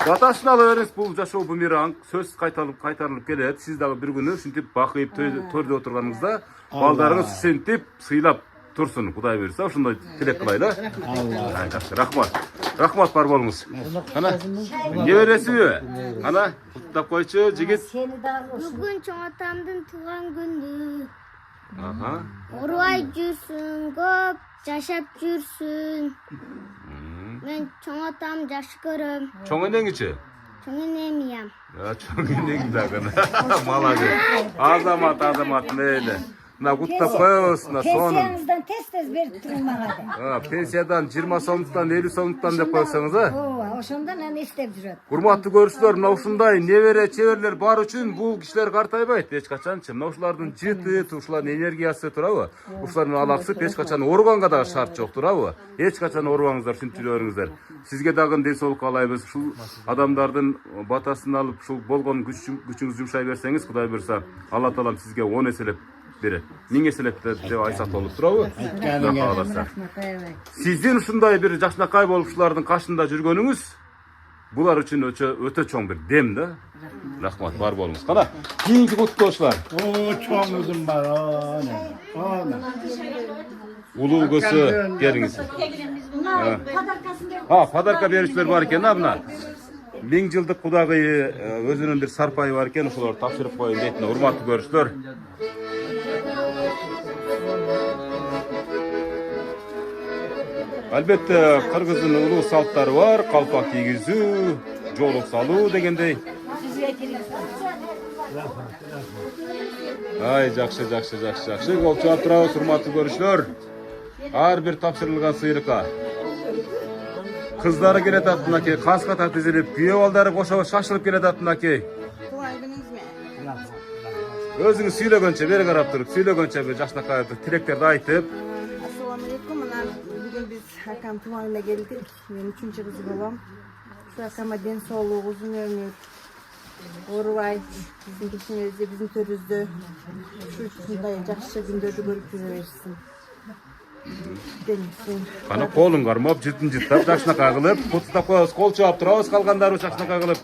батасын ала бериңиз, бул жашоо бумеранг, сөз кайтарылып келет. Сиз дагы бир күнү ушинтип бакыйып төрдө отурганыңызда балдарыңыз ушинтип сыйлап турсун. Кудай буйрса ошондой тилек кылайлы. Рахмат бар болуңуз. Ана, небересиби? Ана, куттап койчу жигит. Бүгүн чоң атамдын туулган күнү. Аха. Оорубай жүрсүн, көп жашап жүрсүн. Мен чоң атам жакшы көрөм. Чоң энеңичи? Чоң энемиям. Чоң энең дагы. Молодец. Азамат мейли. Мына куттап коебуз, мына сонун. Пенсияңыздан тез берип туруң мага. Пенсиядан 20 сомдуктан 50 сомдуктан деп койсоңуз, а? Ооба, ошондон аны эстеп жүрөт. Урматтуу көрүүчүлөр, мына ушундай небере чеберлер бар үчүн бул кишилер картайбайт эч качанчы. Мына ушулардын жыты, ушулардын энергиясы турабы? Ушулардын алаксып эч качан ооруганга дагы шарт жок турабы? Эч качан оорубаңыздар, ушинтип жүрүңүздөр. Сизге дагы ден соолук каалайбыз. Ушул адамдардын батасын алып, ушул болгон күчүңүз жумшай берсеңиз, Кудай буйрса, Алла таалам сизге 10 эселеп берет. 1000 эселеп деп айтсак болуп турабы? Сиздин ушундай бир жакшынакай болуп ушулардын кашында жүргөнүңүз булар үчүн өтө чоң бир дем да. Рахмат, бар болуңуз. Кана, кийинки куттоочулар. Çoğumuzun var. Ana. Улуу көсө келиңиз. Подарка берүүчүлөр бар экен да мына. 1000 жылдык кудагый өзүнүн бир сарпайы бар экен, ошолорду тапшырып коеюн дейт. Урматтуу көрүүчүлөр. Албетте, кыргыздын улуу салттары бар, калпак кийгизүү, жоолук салуу дегендей. Ай, жакшы. Колчоп турабыз, урматтуу көрүүчүлөр. Ар бир тапшырылган сыйрыкка. Кыздары келет атынакей, кас ката тизилип, күйөө балдары кошо шашылып келет атынакей. Өзүңүз сүйлөгөнчө, бери карап туруп, сүйлөгөнчө бир жакшынакай тилектерди айтып. Assalamu alaikum. Bugün biz Hakan Tuman'la geldik. Ben 3. kızı babam. Şu Hakan'a den soğuluğu, uzun ömür. Oorubay, bizim kişimizde, bizim törüzde. Şu şunday жақсы gündörde görüp жүрөберсин. Кана колун кармап, жытын жыттап, жакшынакай кылып, куттап коебуз, кол чаап турабыз, калгандары жакшынакай кылып.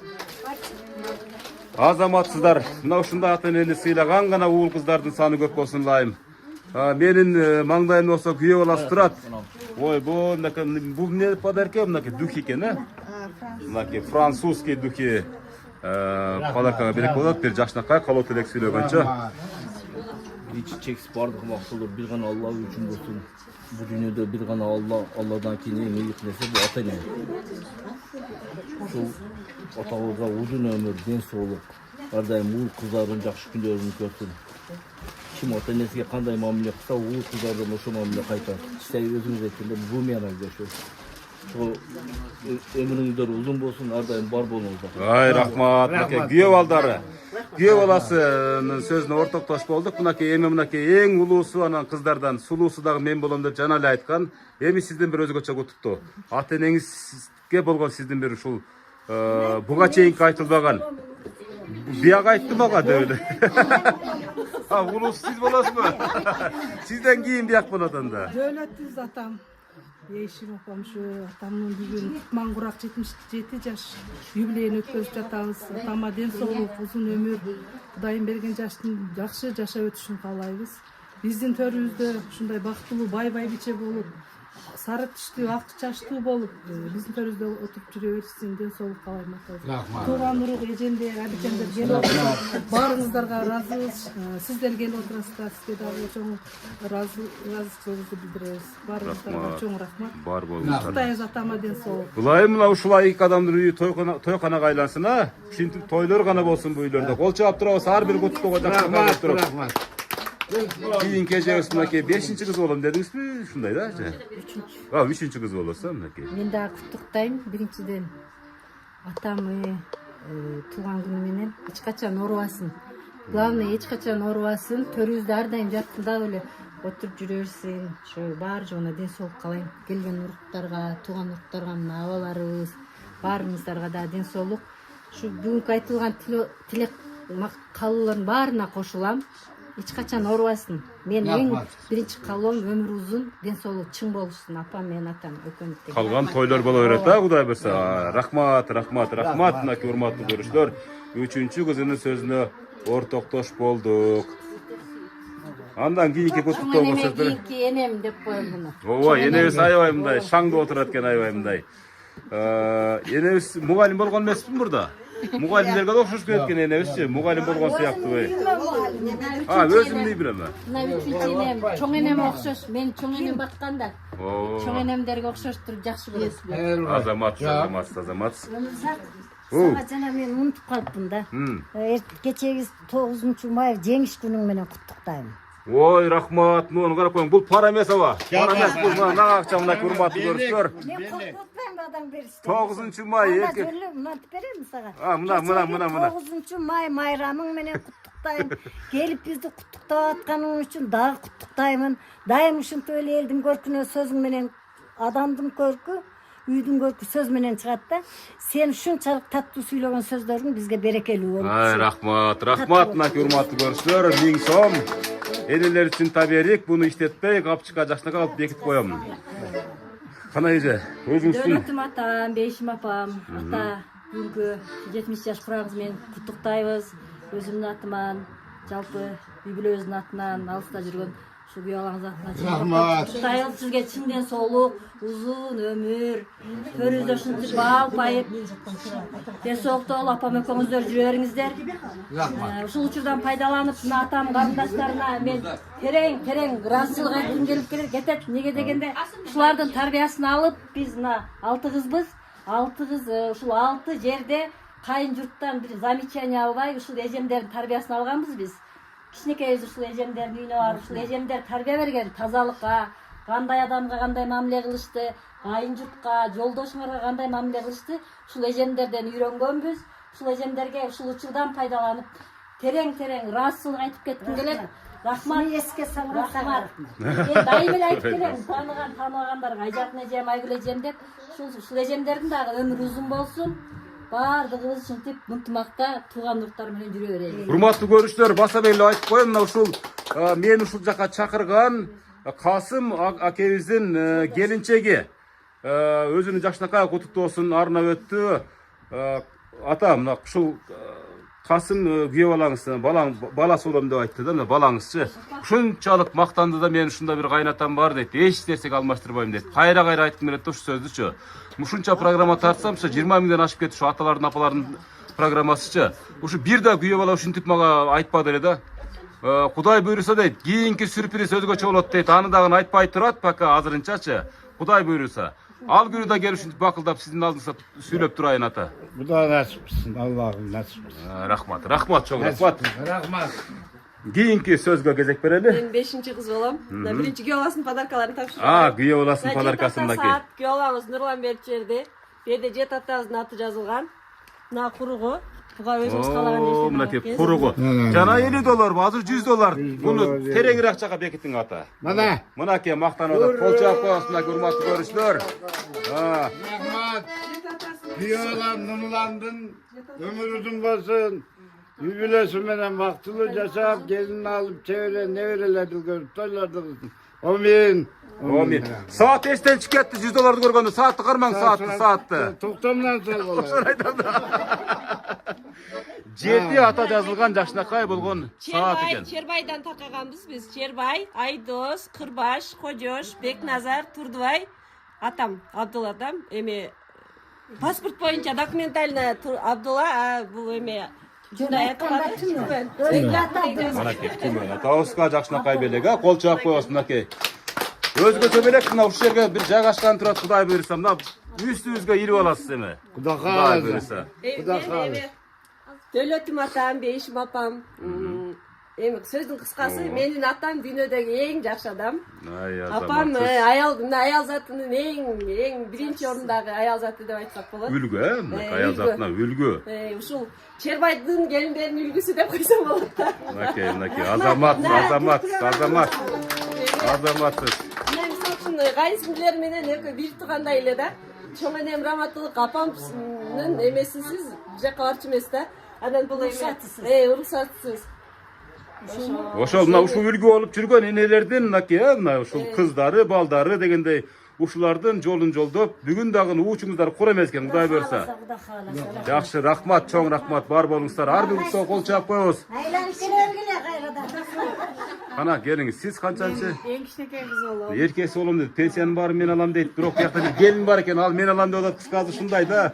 Азаматсыздар, мына ушундай ата-энени сыйлаган гана уул кыздардын саны көп болсун ылайым. Менин маңдайымда болсо күйөө баласы турат. Ой, бул не подарка, мынакей духи экен, а? Мынакей французский духи подаркага берек болот, бир жакшынакай калоо тилек сүйлөгөнчө. Hiç çeksiz bardık maksulur, bir gana Allah üçün olsun. Bu dünyada bir gana Allah'dan ki neyini yıknese bu ata ne? Şu atağıza uzun ömür, den soğuluk. Ardayım uğul kızların jakşı günlerini görsün. Kim ata nesiga kanday mamile kısa uğul kızlardan oşu mamile kaytar. İşte özümüz ettiğinde bu meyanag yaşıyor. Şu ömrünüzler uzun bolsun, ardayım bar bolunuzlar. Ay rahmat, mынакей күйөө балдары. Күйөө баласынын сөзүнө ортоктош болдук. Мынакей эң улуусу анан кыздардан сулуусу дагы мен болом деп жана эле айткан. Эми сизден бир өзгөчө куттуктоо. Ата-энеңизге болгон сиздин бир ушул буга чейинки айтылбаган бияга айтты мага деп эле. Улуусу сиз болосузбу? Сизден кийин бияк болот анда. Дөөлөтүбүз атам. Ейшим апам şu atamın bugün Türkmen Kurak 77 yaş юбилейini өткözүп жатабыз. Атама ден соолук, узун өмүр, Кудайым берген жаштын жакшы жашап өтүшүн каалайбыз. Биздин төрүбүздө ушундай бактылуу бай биче болуп, сары тиштүү, ак чачтуу болуп, биздин төрүбүздө отуруп жүрө берсин, ден соолук каалайм атам. Тууган урук эжемдер, абикемдер келип отурат. Баарыңыздарга ыраазыбыз. Сиздер келип отурасыздар, сизге дагы чоң ыраазычылыгыбызды билдиребиз. Баарыңыздарга чоң рахмат. Бар болуңуздар. Куттайбыз атама ден соолук. Булай мына ушулай эки адамдын үйү тойканага айлансын, а? Ушинтип тойлор гана болсун бу үйлөрдө. Кол чаап турабыз, ар бир куттугга жакшы туруп. Кийинки эжебиз мынакей 5-чи кыз болом дедиңизби? Ушундай да? 3-чү кыз болосу мынакей. Мен дагы куттуктайм. Биринчиден атамы тууган күнү менен эч качан оорубасын. Главное эч качан оорубасын. Төрүбүздө ар дайым жакында эле отуруп жүрө берсин. Ошо баары жогуна ден соолук каалайм. Келген уруктарга, тууган уруктарга, мына абаларыбыз, баарыңыздарга да ден соолук. Ушу бүгүнкү айтылган тилек каалоолордун баарына кошулам. Эч качан оорубасын. Мен эң биринчи каалоом өмүр узун, ден соолук чың болушун, апам менен атам экөөбүз. Калган тойлор боло берет да, Кудай берсе. Рахмат, рахмат, рахмат, мынакей урматтуу көрүүчүлөр. 3-чү кызынын сөзүнө ортоктош болдук. Андан кийинки куттуктоого сөздөр. Кийинки энем деп коем муну. Ооба, энебиз аябай мындай шаңда отурат экен, аябай мындай. Энебиз мугалим болгон эмеспи мурда? Мугалимдерге да окшош кеткен энебизчи, мугалим болгон сыяктуу. Өзүм дей билем. Мына 3-чү энем, чоң энем окшош. Мен чоң энем бакканда. Чоң энемдерге окшоштур, жакшы болот. Азамат. Сага жана мен унутуп калыпмын да. Кечеги 9-май жеңиш күнүң менен куттуктайм. Ой, рахмат, муну карап коюң. Бул пара эмес аба. Пара эмес бул, мына акча мына урматтуу көрүүчүлөр. Мен куттуктайм адам беришти. 9-май эрке. Мынтип берем сага. Мына. 9-май майрамың менен куттуктайм. Келип бизди куттуктап атканың үчүн дагы куттуктаймын. Дайым ушинтип эле элдин көркүнө сөзүң менен адамдын көркү, үйдүн көркү сөз менен чыгат да. Сен ушунчалык таттуу сүйлөгөн сөздөрүң бизге берекелүү болуп. Рахмат, мынакей урматтуу көрүүчүлөр, 1000 сом. Энелер үчүн таберик, буну иштетпей, капчыкка жакшынакай алып бекитип коем. Кана эже, өзүңүздүн Дөлөтүм атам, Бейшим апам, ата бүгүнкү 70 жаш курагыңыз менен куттуктайбыз. Өзүмдүн атыман, жалпы үй-бүлөбүздүн атынан, алыста жүргөн ушу күйөө балаңыз атынан куттуктайбыз. Сизге чын ден соолук, узун өмүр, төрүбүздө ушинтип бал байып, ден соолуктуу болуп апам экөөңүздөр жүрө бериңиздер. Ушул учурдан пайдаланып, мына атам карындаштарына мен терең ыраазычылык айткым келип кетет. Неге дегенде, ушулардын тарбиясын алып, биз мына 6 кызбыз. 6 кыз ушул 6 жерде кайын журттан бир замечание албай, ушул эжемдердин тарбиясын алганбыз биз. Кичинекейбиз ушул эжемдердин үйүнө барып, ушул эжемдер тарбия берген тазалыкка, кандай адамга кандай мамиле кылышты, кайын журтка, жолдошуңарга кандай мамиле кылышты, ушул эжемдерден үйрөнгөнбүз. Ушул эжемдерге ушул учурдан пайдаланып, терең ыраазычылык айтып кетким келет. Рахмат. Эске салган рахмат. Мен дайым эле айтып келем, тааныбагандарга Айжатын эжем, Айгүл эжем деп, ушул эжемдердин дагы өмүрү узун болсун. Бардыгыбыз ушинтип мынтымакта тууган уруктар менен жүрө берели. Урматтуу көрүүчүлөр, баса эле айтып коем, мына ушул мен ушул жака чакырган Касым акебиздин келинчеги өзүнүн жакшынакай куттуктоосун арнап өттү. Ата, мына ушул Касым күйөө балаңыз, баласы болом деп айтты да, мына балаңызчы. Ушунчалык мактанды да, мен ушундай бир кайнатам бар дейт, эч нерсеге алмаштырбайм дейт. Кайра айткым келет да ушу сөздүчү. Ушунча программа тартсам, 20 миңден ашып кетти ушу аталардын, апалардын программасычы. Ушу бир да күйөө бала ушинтип мага айтпады эле да. Кудай буйруса дейт, кийинки сюрприз өзгөчө болот дейт. Аны дагы айтпай турат, пока азырынчачы. Кудай буйруса. Ал күнү да келип ушинтип бакылдап сиздин алдыңызда сүйлөп турайын ата. Кудай насип кылсын, Аллахым насип кылсын. Рахмат, чоң рахмат. Кийинки сөзгө кезек берели. Мен 5-чи кыз болом. Биринчи күйөө баласынын подаркаларын тапшырдым. Күйөө баласынын подаркасындагы. Күйөө балабыз Нурлан берип жиберди. Бу жерде жет атабыздын аты жазылган. Мына куругу. Буга өзүңүз каалаган нерсе. Мынакей куругу. Жана $50, азыр $100. Буну тереңирээк жака бекитиң ата. Мынакей мактанып кол чаап коесуз, мынакей урматтуу көрүүчүлөр. Рахмат. Күйөө балам Нурландын өмүрү узун болсун. Үй-бүлөсү менен бактылуу жашап, келин алып, чебере, неберелерди көрүп, тойлорду кылсын. Амин. Amin. Saat esten çıkıp ketdi, $100 görgöndө. Saatty karmaň, saatty. Toktомдан сал болот. Жети ата жазылган жакшынакай болгон саат экен. Чербайдан такаганбыз биз. Чербай, Айдос, Кырбаш, Кожош, Бекназар, Турдубай атам, Абдулла атам. Эми паспорт боюнча документально Абдулла, бул эми Mana Atauska жакшынакай белеге кол чаап коебуз мынакей. Өзгөчө белек мына ушул жерге бир жайгашкан турат, Кудай буйрса, мына үстүбүзгө ирип аласыз эми. Кудай буйрса. Дөлөтүм атам, Бейишим апам. Эми сөздүн кыскасы, менин атам дүйнөдөгү эң жакшы адам. Апам аял затынын эң биринчи орундагы аял заты деп айтсак болот. Үлгү, аял затына үлгү. Ушул Чербайдын келиндеринин үлгүсү деп койсом болот да. Мынакей, азаматсыз. Мен мисалы үчүн кайсыңдылер менен экөө бирип тургандай эле да. Чоң энем Раматылык апамдын эмесисиз жака барчу эмес да. Анан бул уруксатсыз. Ошол мына ушул үлгү болуп жүргөн энелердин мынакей, мына ушул кыздары, балдары дегендей ушулардын жолун жолдоп, бүгүн дагы уучуңуздар кур эмес экен, Кудай буйрса. Жакшы, рахмат, чоң рахмат, бар болуңуздар. Ар бир кишиге кол чаап коебуз. Айланып келергиле кайрадан. Кана келиңиz, сиз канчанчы? Эң кичинекей кыз болом. Эркеси болом дейт, пенсиянын баарын мен алам дейт. Бирок бuyakta бир келин бар экен, ал мен алам деп атат, кыскасы ушундай да.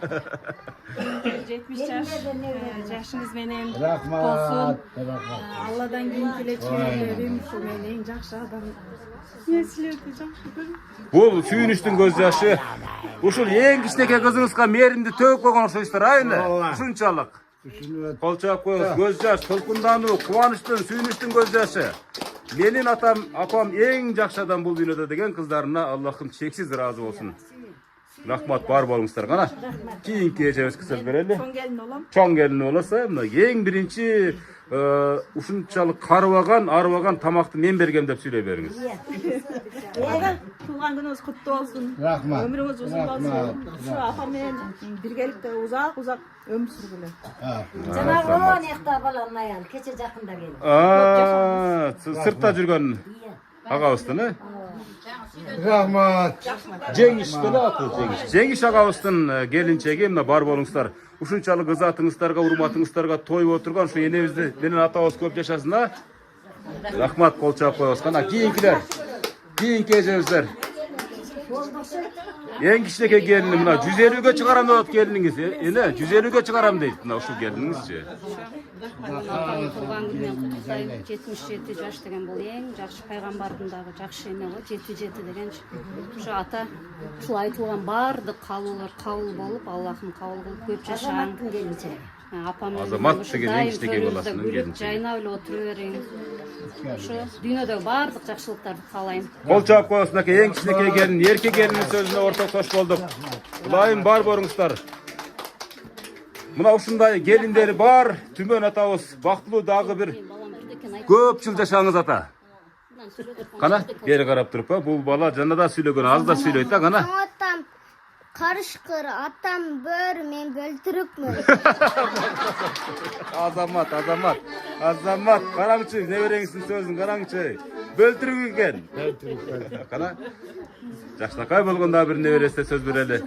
70 жаш жашыңыз менен Рахмат. Алладан кийин келечегим ушул менин эң жакшы адам. Мен силерди жакшы көрөм. Бул сүйүнүчтүн көз жашы. Ушул эң кичинекей кызыңызга мээримди төгүп койгон окшойсуздар, айны. Ушунчалык. Кол чаап коебуз, көз жаш, толкундануу, кубанычтын, сүйүнүчтүн көз жашы. Менин апам эң жакшы адам бул дүйнөдө деген кыздарына Аллахым чексиз ыраазы болсун. Рахмат, бар болуңуздар. Кана кийинки эжебизге сөз берели. Чоң келин болом. Чоң келин болосо, мына эң биринчи ушунчалык арыбаган тамакты мен бергем деп сүйлөй бериңиз. Туулган күнүңүз куттуу болсун. Рахмат. Өмүрүңүз узун болсун. Ушу апам менен биргеликте узак өмүр сүргүлө. Жанагы некта балам аян кече жакында келди. Сыртта жүргөн агабыздын, Рахмат. Жеңиш деле аты, Жеңиш агабыздын келинчеги, мына бар болуңуздар. Ушунчалык ызатыңыздарга, урматыңыздарга тоюп отырган ушу энебизди менен атабыз көп жашасын, а? Рахмат, кол чаап коебуз. Кана кийинкилер, кийинки эжебиздер. Эң кичинекей келини мына 150ге чыгарам деп атат келиниңиз, эне 150ге чыгарам дейт мына ушул келиниңизчи. Туулган күнүнөн куттуктайм. 77 жаш деген бул эң жакшы пайгамбардын дагы жакшы эме го, 77 дегенчи. Ушу ата ушул айтылган баардык кабылдар кабыл болуп, Аллахым кабыл кылып көп жашаң. Апам Азамат деген эң кичинекей баласынын келинчеги. Жайнап эле отура бериң. Ушу дүйнөдөгү баардык жакшылыктарды каалайм. Кол чаап коебуз, мынакей эң кичинекей келин, эрке келиндин сөзүнө ортоктош болдук. Кудайым бар болуңуздар. Мына ушундай келиндери бар, Түмөн атабыз бактылуу дагы бир көп жыл жашаңыз ата. Кана бери карап туруп, бул бала жана да сүйлөгөн, аз да сүйлөйт да, кана. Атам карышкыр, атам бөр, мен бөлтүрүкмүн. Азамат, караңчы, небереңиздин сөзүн караңчы. Бөлтүрүк экен. Кана жакшынакай болгондо бир небересине сөз берели.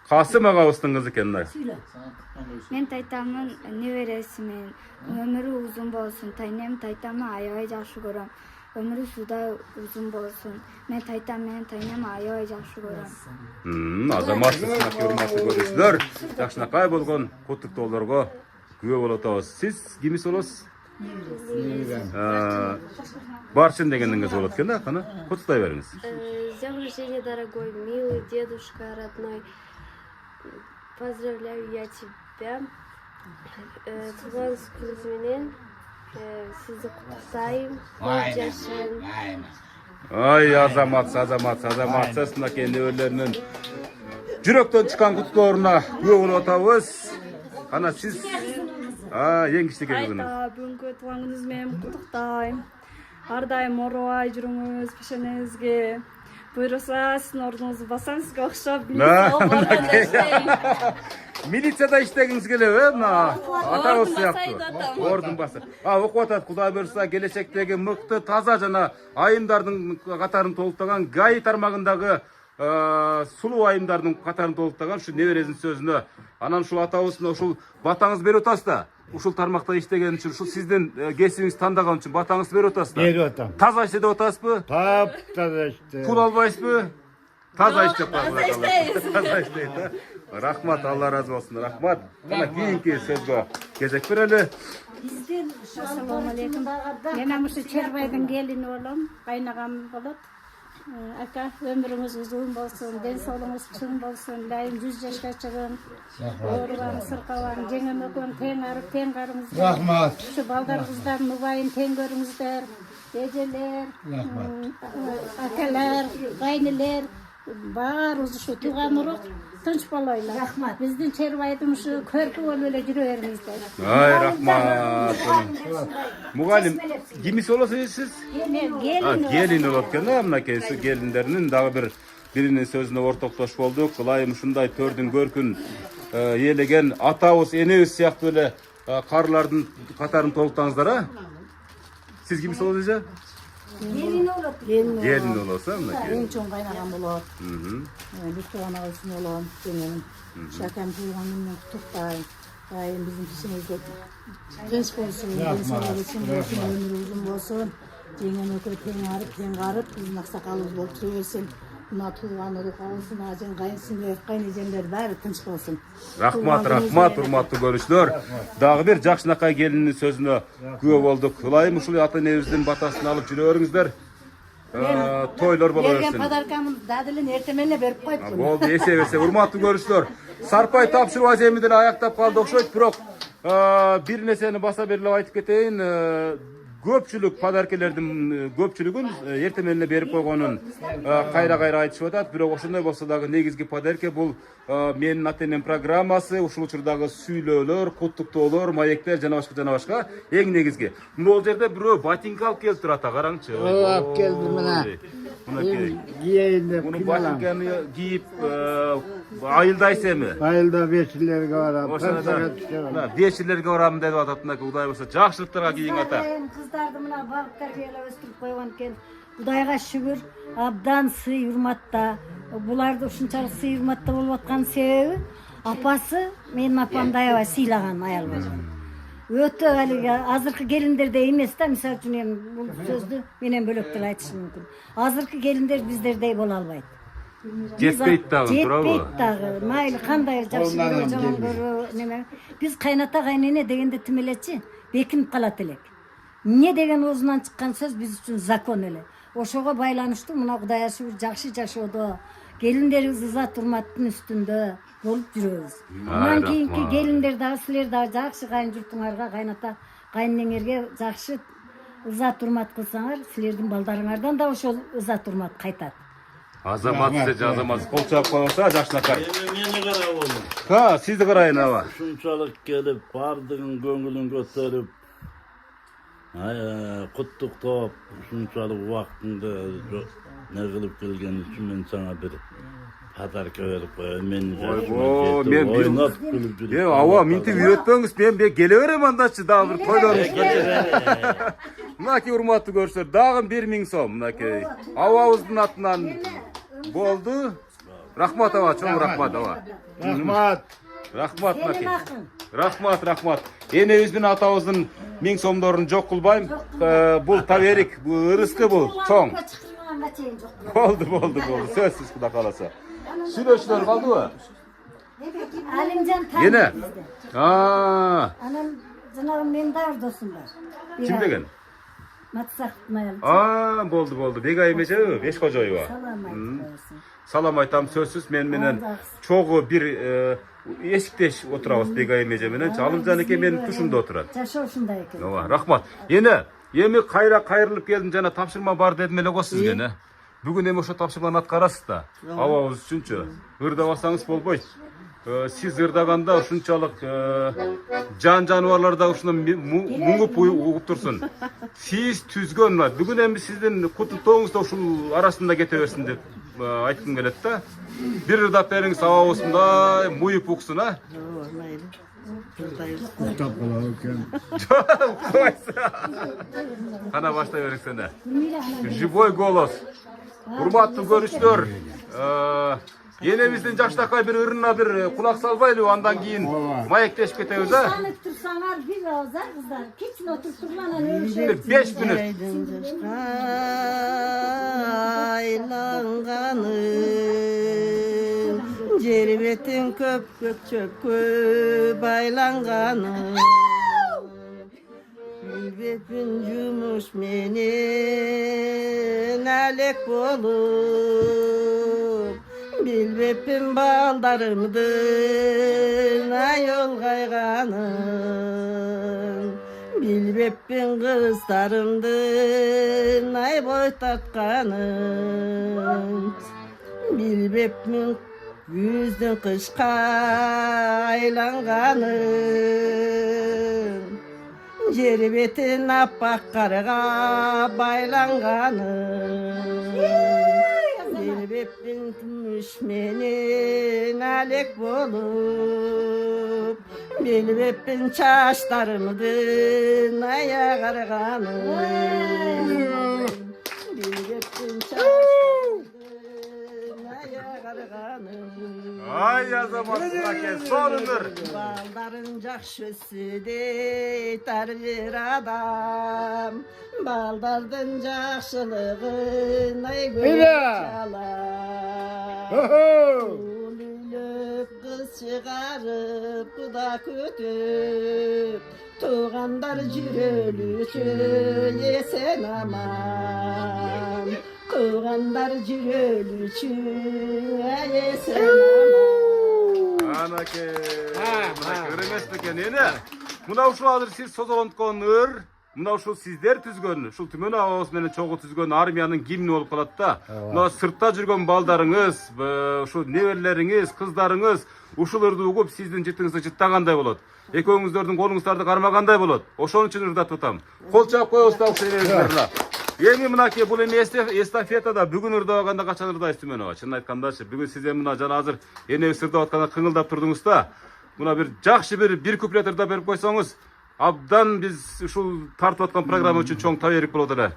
Касым агабыздын кызы экен да. Мен тайтамдын небересимин. Өмүрү узун болсун. Тайнем тайтамы аябай жакшы көрөм. Өмүрү суда узун болсун. Мен тайтам менен тайнем аябай жакшы көрөм. Азаматсыз урматтуу көрүүчүлөр, жакшынакай болгон куттуктоолорго күбө болуп атабыз. Сиз кимис болосуз? Барчин дегениңиз болот экен да, кана куттуктай бериңиз. С днем рождения, дорогой, милый дедушка родной. Поздравляю я тебя. Туган күнүңүз менен сизди куттуктайм. Жашын. Ай, азаматсыз мынакей неберелеринин жүрөктөн чыккан куттуктоолоруна күбө болуп атабыз. Кана сиз эң кичинекей кызыңыз. Бүгүнкү туулган күнүңүз менен куттуктайм. Ар дайым оорубай жүрүңүз, пешенеңизге буйруса сиздин ордуңузду басам, сизге окшоп Да, милиция иштейм. Милицияда иштегиңиз келеби? Мына атабыз Ордун сыяктуу. басайын атам. Ордун басы. Окуп атат, Кудай буйрса келечектеги мыкты, таза жана айымдардын катарын толуктаган ГАИ тармагындагы сулуу айымдардын катарын толуктаган ушу небересинин сөзүнө анан ушул атабыздын ушул батаңыз берип атасыз да. Ушул тармакта иштеген үчүн, ушул сиздин кесибиңизди тандаган үчүн батаңызды берип атасыз да. Берип атам. Таза иштеп атасызбы? Таза иштеп. Пул албайсызбы? Таза иштеп Таза иштейбиз. Таза иштейт да. Рахмат, Алла разы болсун. Рахмат. Мына кийинки сөзгө кезек берели. Ассаламу алейкум. Мен ушу Чербайдын келини болом, кайнагам болот. Ака, өмүрүңүз узун болсун, ден соолугуңуз чың болсун, дайым 100 жашка чыгын. Оорубаң, сыркабаң, жеңем экөөң тең арып, тең карыңыздар. Рахмат. Ушу балдар кыздардын убайын тең көрүңүздөр. Эжелер, акалар, кайнелер, баарыбыз ушу тууган урук тынч болойлу. Рахмат. Биздин Чербайдын ушу көркү болуп эле жүрө бериңиздер. Ай, рахмат. Мугалим, кимис болосуз сиз? Мен келин. Келин болот экен да, мынакей ушу келиндеринин дагы биринин сөзүнө ортоктош болдук. Ылайым ушундай төрдүн көркүн ээлеген атабыз, энебиз сыяктуу эле карылардын катарын толуктаңыздар, а? Сиз кимис болосуз эже? Келин болот. Келин болосу, мынакей. Эң чоң кайнагам болот. Лүктүган агайсын болом. Жеңем. Шакам туйган менен куттуктайм. Дайым биздин кишимизде тынч болсун, ден соолугу болсун, өмүрү узун болсун. Жеңем экөө тең арып, тең карып, биздин аксакалыбыз болуп жүрө берсин. Мына тууган урук алсын, ажын, кайынсыңер, кайнежемдер баары тынч болсун. Рахмат, рахмат, урматтуу көрүүчүлөр. Дагы бир жакшынакай келиндин сөзүнө күбө болдук. Ылайым ушул ата энебиздин батасын алып жүрө бериңиздер. Тойлор боло Берген берсин. подаркамды дадылын эртең эле берип койчу. Болду, эсебесе. Урматтуу көрүүчүлөр. Сарпай тапшыруу аземиден аяктап калды окшойт, бирок бир нерсени баса берилип айтып кетейин. Көпчүлүк подаркелердин көпчүлүгүн эртең эле берип койгонун кайра айтышып атат. Бирок ошондой болсо дагы негизги подарке бул менин ата энем программасы, ушул учурдагы сүйлөөлөр, куттуктоолор, маектер жана башка эң негизги. Бул жерде бирөө ботинка алып келиптир ата, караңчы. Алып келди мына. Кийейин деп Муну ботинканы кийип айылдайсыз эми? Айылда бешилерге барам. Ошондо бешилерге барам деп атат. Кудай болсо жакшылыктарга кийиң ата. Кыздарды мына багып тарбиялап өстүрүп койгон экен. Кудайга шүгүр, абдан сый урматта. Буларды ушунчалык сый урматта болуп аткан себеби апасы, менин апамды аябай сыйлаган аял болду. Өтө алиги азыркы келиндердей эмес да, мисалы үчүн эми бул сөздү менен бөлөк деле айтышым мүмкүн. Азыркы келиндер биздердей боло албайт. Жетпейт дагы, туурабы? Жетпейт дагы. Майли кандай жакшы көрө, жаман көрө, неме. Биз кайната кайнене дегенде тим элечи, бекинип калат элек. Не деген оозунан чыккан сөз биз үчүн закон эле. Ошого байланыштуу мына Кудайга шүгүр жакшы жашоодо, келиндерибиз ызат урматтын үстүндө болуп жүрөбүз. Андан кийинки келиндер дагы силер дагы жакшы кайын журтуңарга, кайната, кайненеңерге жакшы ызат урмат кылсаңар, силердин балдарыңардан да ошол ызат урмат кайтат. Азаматсыз, азаматсыз. Кол чаап койсо жакшынакай. Мени карап болдум. Ха, сизди карайын аба. Ушунчалык келип, бардыгын көңүлүн көтөрүп, куттуктоп, ушунчалык убактыңды не кылып келген үчүн мен сага бир подарка берип коеюн. Мен ойноп күлүп жүрөм. Аба, минтип үйрөтпөңүз, мен келе берем андачы дагы бир тойлорубуз. Мынакей урматтуу көрсөтөр, дагы 1000 сом мынакей. Абабыздын атынан болду. Рахмат аба, чоң рахмат аба. Рахмат. Рахмат мынакей. Рахмат, рахмат. Энебиздин атабыздын 1000 сомдорун жок кылбайм. Бул таберик, бул ырыскы бул, чоң. Болду. Сөзсүз Кудай кааласа. Сүйлөшүүлөр калдыбы? Алимжан Эне. Анан жанагы менин дагы досум бар. Ким деген? Матсактын аялы. Болду. Бегай эмесеби? Беш кожоюба. Салам айтам, сөзсүз мен менен чогуу бир эсиктеш отурабыз Бегай эже менен. Алымжан эке менин тушумда отурат. Жашоо ушундай экен. Ооба, рахмат. Эми кайрылып келдим, жана тапшырма бар дедим эле го сизге, эне. Бүгүн эми ошо тапшырманы аткарасыз да. Абабыз үчүнчү. Ырдабасаңыз болбойт. Сиз ырдаганда ушунчалык жан жаныбарлар да ушуну муңуп угуп турсун. Сиз түзгөн, бүгүн эми сиздин куттуктооңуз да ушул арасында кете берсин деп aytqım kelet da. Bir ırdap beriň saba bolsunday, muýup uksun ha. Mayli. Buradayız. Uktap kalaw eken. Kana başlay berek sende. Живой голос. Урматтуу көрüşler. Енебиздин жаштакай bir ырына bir kulak salbaylы, andan keyin mayektешип ketебиz ha. Sanıp tursaňar bir ozar kızlar. Keçin oturturlanan ölüşür. 5 minut. Aylanganım, cerbetin köp çöp baylanganım. Bilbepin cumuş menin alek bolup, bilbepin baldarımdın ayol kayganım. Bilbepin kızlarımdın ay boy tatkanım. Bilbepin yüzdün kışka aylanganım. Cerbetin appak karıga baylanganım. Bilbepin müşmenin alek bolup, bilbepin çaşlarımdın aya karganım. Bilbepin çaşlarımdın aya karganım. Ay yazamazsın ake, sonundur. Baldarın jakşısı deytar bir adam, baldardın jakşılığın ay göz çalar. Ulülük kız çıkarıp kuda kütüp, tuğandar cürölüçü yesen aman. Tuğandar cürölüçü yesen aman. Anake, göremez beken ene. Muna uşul adır siz sozolontkon ır, muna uşul sizler tüzgön, şul tümön ağabos menen çoğu tüzgön armiyanın gimni olup kalat da. Muna sırtta жүргөн baldarыңыз, uşul neverleriңiz, kızlarыңız, uşul ırды ugup sizdin жытыңызды жыттагандай болот. Ekөөңүздөрдүн колуңуздарды кармагандай болот. Ошон үчүн ырдатып атам. Кол чаап коебуз да ушул энеңиздерге. Эми мынакей бул эми эстафетада бүгүн ырдабаганда качан ырдайсыз түмөн ага. Чынын айткандачы, бүгүн сиз эми мына жана азыр энебиз ырдап атканда кыңылдап турдуңуз да. Мына bir жакшы bir куплет ырдап берип койсоңуз, абдан биз ушул тартып аткан программа үчүн чоң таберик болот эле.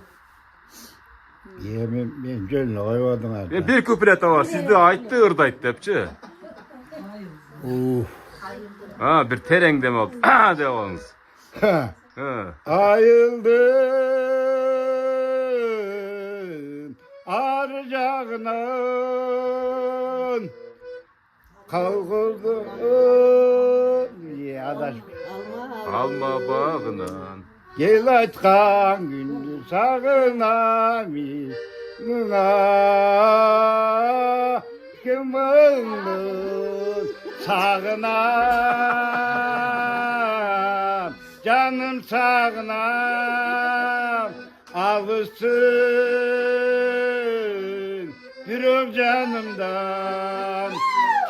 Men jölüne koymadım artık. Bir kuplet var, sizde aytты ырдайт депчи. Ha, bir tereng deme oldu. De olunuz. Ayıldım arcağından, kavgıldım adaş alma bağından. Gel aytkan gündü sağınam ismına, kim öldün sağınam, canım sağınam, alışsın bir öp canımdan,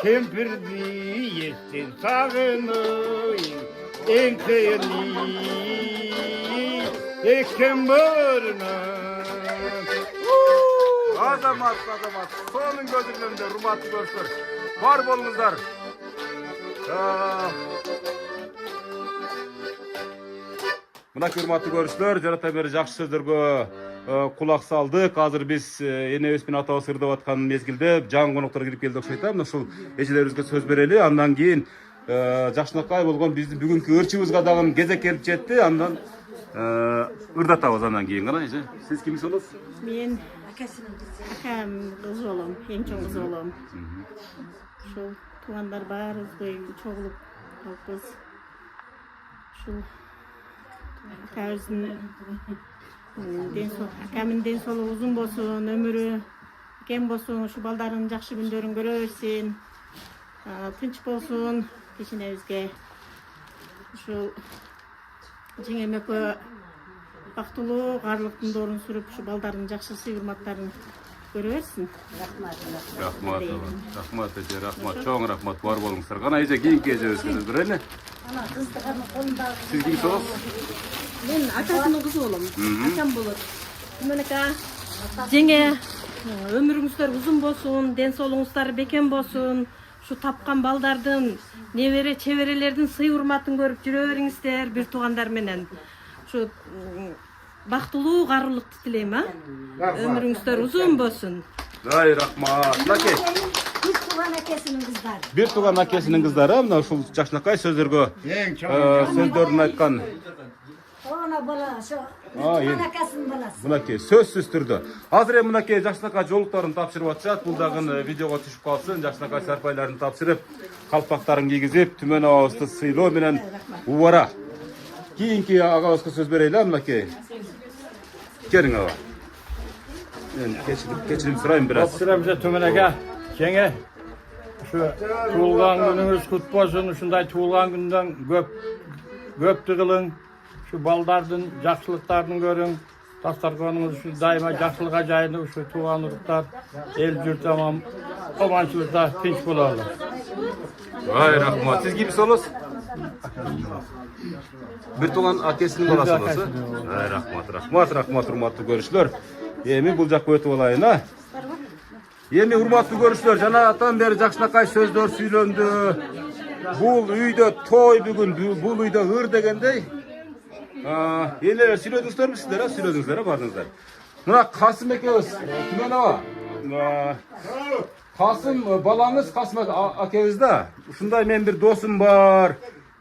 kempirdi yetsin sağınayım, en kıyırlı ekim börünüm. Azamat, sonun gözünde rumatlı görsün. Var bolunuzlar. Mına hurmatly görüşler, jarata beri jakşı sözlerge kulak saldık. Hazır biz enebis men atabız ırdap atkан mezgilde жаңы konoklar kirip keldi okşayt. Mına şul ejeleriňizge söz bereli. Andan keyin жакшынакай болгон биздин бүгүнкү ырчыбызга дагы кезек келип жетти. Андан ырдатабыз андан кийин гана. Siz kimsiz olasiz? Men akam kız olam, en çoğ kız olam. Şu tuğanlar barız koy çoğulup biz şu akabızın akamın den solu uzun bolsun, ömürü kem bolsun, şu baldarın jakşı gündörün görө bersin. Tinç bolsun kişinebizge. Şu жеңем экөө бактылуу карлыктын доорун сүрүп ушу балдардын жакшы сый-урматтарын көрө берсин. Рахмат, эже, рахмат, чоң рахмат, бар болуңуздар. Кана эже кийинки эжебизге көрөлү. Ана кыздыганы колундагы. Siz kimsiz olasiz? Мен акасынын кызы болом. Акам болот. Түмөн ака, жеңе Ömürüңүздөр узун болсун, ден соолугуңуздар бекем болсун. Şu tapkan baldardın, nevere çeverelerdin sый урматын көрүп жүрө бериңиздер, бир туугандар менен. Şu бактылуу карылыкты тилейм, а? Ömürüңүздөр узун болсун. Ай, рахмат. Мынакей. Bir tuğan akesinin kızları. Бир тууган акесинин кыздары мына ушул жакшынакай сөздөргө сөздөрүн айткан. Ona bala, şu Aa, tuğan iyi. akesinin balası. Мынакей сөзсүз түрдө. Азыр эми мынакей жакшынакай жолуктарын тапшырып атышат. Бул дагы видеого түшүп калсын. Жакшынакай сарпайларын тапшырып, калпактарын кийгизип, түмөн абабызды сыйлоо менен убара. Кийинки агабызга сөз берели мынакей. Келиң ага. Мен кечирим сурайм бир аз. Тапшырамыз төмөнөкө. Кеңе şu tuğulgan gününüz kutlu olsun. Şunday tuğulgan günden köptü kılın. Şu baldardın, jakşılıklarını görün. Tastarkonumuz şu daima jakşılığa jayını şu tuğanlıklar el jurt tamam komançılıkta tinç bularlar. Ay rahmat. Siz kimsiz oluz? Bir tuğan akesinin balasınız. Ay rahmat, urmattуу көрүшүлөр. Эми бул жакка өтүп алайын, а? Эми урматтуу көрүшүлөр, жанагатан бери жакшынакай сөздөр сүйлөндү. Бул үйдө той бүгүн, бул үйдө ыр дегендей. Эле сүйлөдүңүздөрбү сиздер, сүйлөдүңүздөр, бардыңыздар. Мына Касым экебиз, түмөн аба. Касым балаңыз Касым акебиз да. Ушундай мен бир досум бар.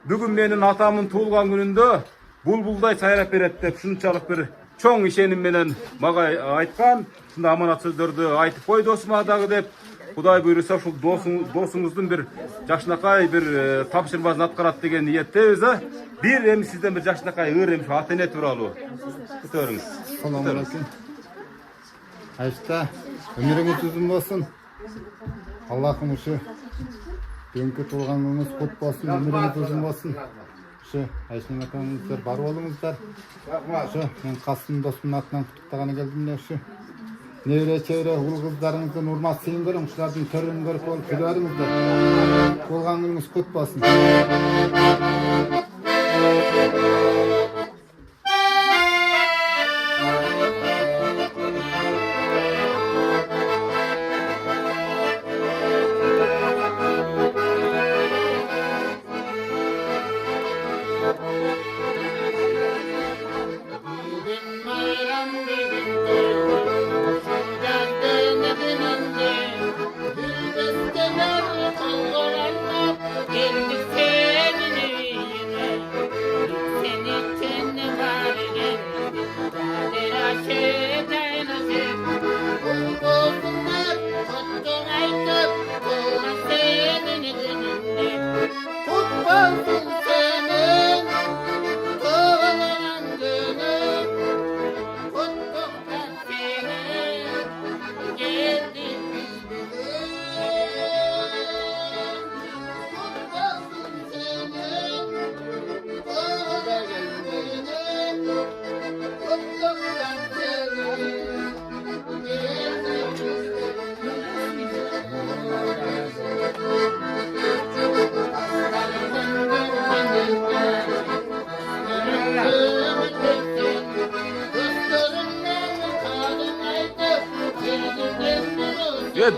Бүгүн менин атамдын туулган күнүндө булбулдай сайрап берет деп ушунчалык бир чоң ишеним менен мага айткан. Ушундай аманат сөздөрдү айтып кой досума дагы деп. Кудай буйруса ушул досуңуздун бир жакшынакай бир тапшырмасын аткарат деген ниеттебиз, а? Бир эми сизден бир жакшынакай ыр эми ата эне тууралуу көтөрүңүз. Assalamu alaikum. Ayşta, ömürünüz uzun olsun. Allah'ım şu dünkü tuğanlığınız kutlu olsun, ömürünüz uzun olsun. Şu Ayşin akanızlar, bar olunuzlar. Şu ben Kasım dostumun atından kutuktağına geldim de şu. Nevre çevre ul kızlarınızın urmat sıyın görün, şulardan törünü görüp olup külüvarınızlar. Tuğanlığınız kutlu olsun.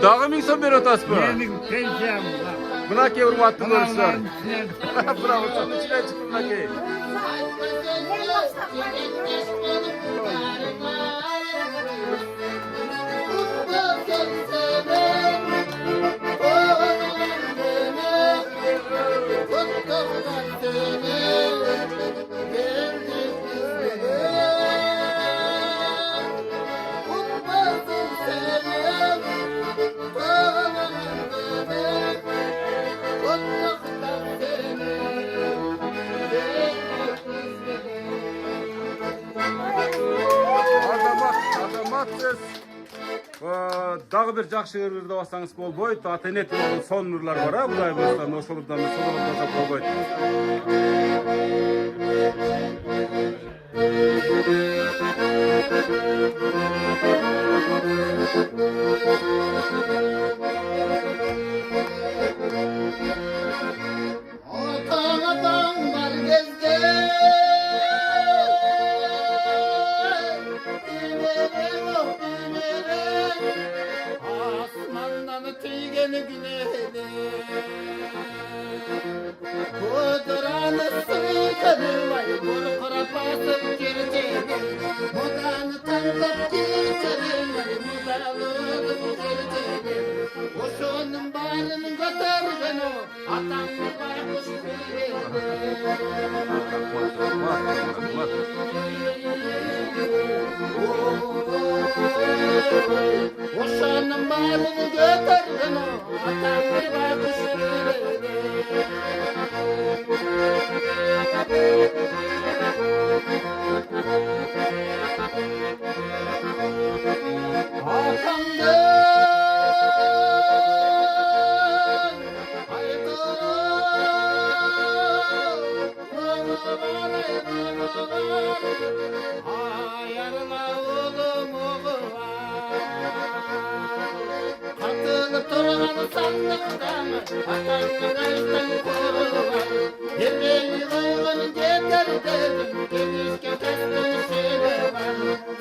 Dagı ming so'm berib o'tasizmi? Mening pensiyam. Mınakey urmattуу көрүшүлөр. Bravo, çatı içine çıktı mınakey. Azamatsız. Dagı bir jakşı ırda bassаңыз болбойт. Ата эне тууралуу сонун ырлар бар, а? Кудай буйруса, ошолордон сонун болбойт. Oşonun barını götürgen o atamın baykuş Oşonun barını götürgen o atamın baykuş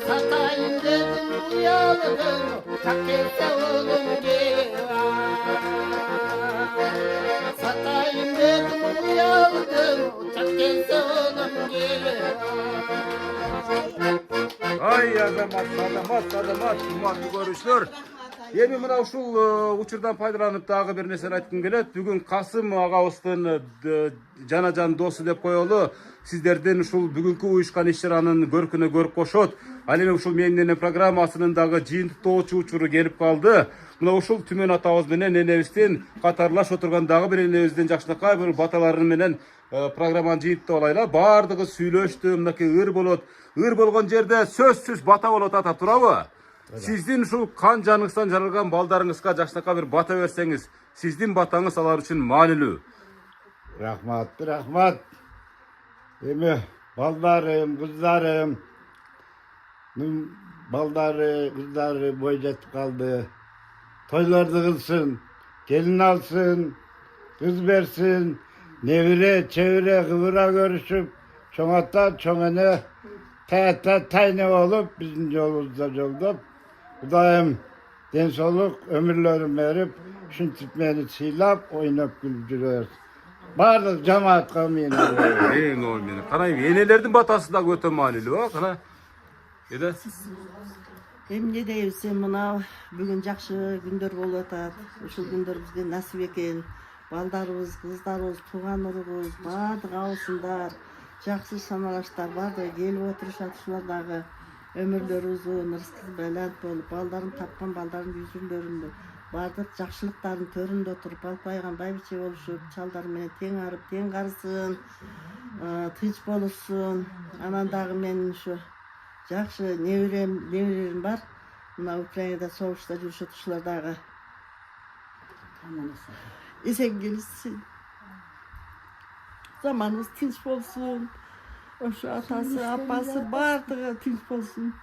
Satayım dedim uyandım, tak etse oğlum Satayım dedim uyandım, tak etse oğlum Ay azamat, hurmatly görüşler. Эми мына ушул учурдан пайдаланып дагы бир нерсени айткым келет. Бүгүн Касым агабыздын жана жан досу деп коелу. Сиздердин ушул бүгүнкү уюшкан иш-чаранын көркүнө көрүп кошот. Ал эми ушул менин программасынын дагы жыйынтыктоочу учуру келип калды. Мына ушул Түмөн атабыз менен энебиздин катарлаш отурган дагы бир энебиздин жакшынакай бир баталары менен программаны жыйынтып алайлы. Бардыгы сүйлөштү, мынакей ыр болот. Ыр болгон жерде сөзсүз бата болот ата, туурабы? Сиздин ушул кан жаныңыздан жаралган балдарыңызга жакшынакай бир бата берсеңиз, сиздин батаңыз алар үчүн маанилүү. Рахмат. Эми балдарым, кыздарым, кыздары бой жетип калды. Тойлорду кылсын, келин алсын, кыз берсин, небире, чебире, кыбыра көрүшүп, чоң ата, чоң эне, тайне болуп, биздин жолубузда жолдоп, Kudayım den soluk ömürlerim verip, şuntip beni siylap, oynap gülüp жүрөбүз. Bardıq cemaat kamiyene. Eң ol meni. Kanay enelerdin batası da öte maanilүү, kana. Ede? Эмне дейбиз, мына бүгүн жакшы күндөр болуп атат. Ушул күндөр бизге насип экен. Балдарыбыз, кыздарыбыз, тууган урубуз баардыгы алсындар. Жакшы саналаштар баардыгы келип отурушат, ушулар дагы өмүрлөрү узун, ырыскы байланып болуп, балдарын тапкан балдардын жүзүндөрүндө баардык жакшылыктардын төрүндө отуруп, алпайган байбиче болушуп, чалдар менен тең арып, тең карысын, тынч болушун. Анан дагы менин ушу жакшы неберелерим бар. Мына Украинада согушта жүрүшөт, ушулар дагы эсен келишсин. Заманыбыз тынч болсун. Ошо атасы, апасы баардыгы тынч болсун.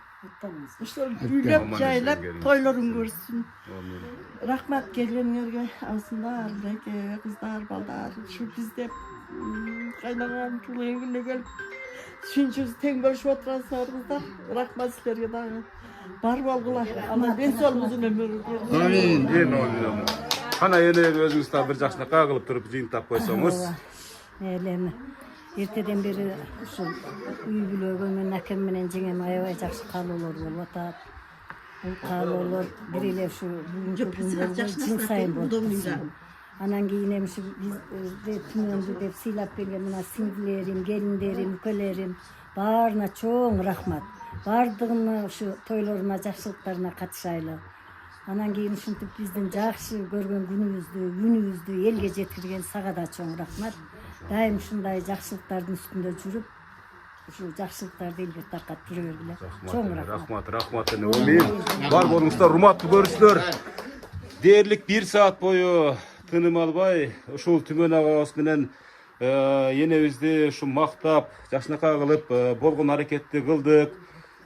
Ошол үйлөп, жайлап, тойлорун көрсүн. Рахмат келгениңерге, алсындар, эке, кыздар, балдар. Ушу бизде кайнаган чулуу эңгиле келип, сүйүнчүбүздү тең бөлүшүп отурасыздар. Рахмат силерге дагы. Бар болгула. Алла ден соолук узун өмүр берсин. Амин. Кана эне өзүңүз да бир жакшынакай кылып туруп жыйынтап койсоңуз. Элем эртеден бери ушул үй бүлөгө менен акем менен жеңем аябай жакшы каалоолор болуп атат. Бул каалоолор бир эле ушу бүгүнкү күндө жыл сайын болуп. Анан кийин эми ушу бизди Түмөндү деп сыйлап берген мына сиңдилерим, келиндерим, үкөлерим баарына чоң рахмат. Бардыгына ушу тойлоруна, жакшылыктарына катышайлы. Анан кийин ушинтип биздин жакшы көргөн күнүбүздү элге жеткирген сага да чоң рахмат. Дайым ушундай жакшылыктардын үстүндө жүрүп, ушул жакшылыктарды элге таркап жүрө бергиле. Чоң рахмат. Рахмат эне олейин. Бар болуңуздар, урматтуу көрүүчүлөр. Дээрлик 1 саат бою тыным албай ушул Түмөн агабыз менен энебизди ушу мактап, жакшынакай кылып болгон аракетти кылдык.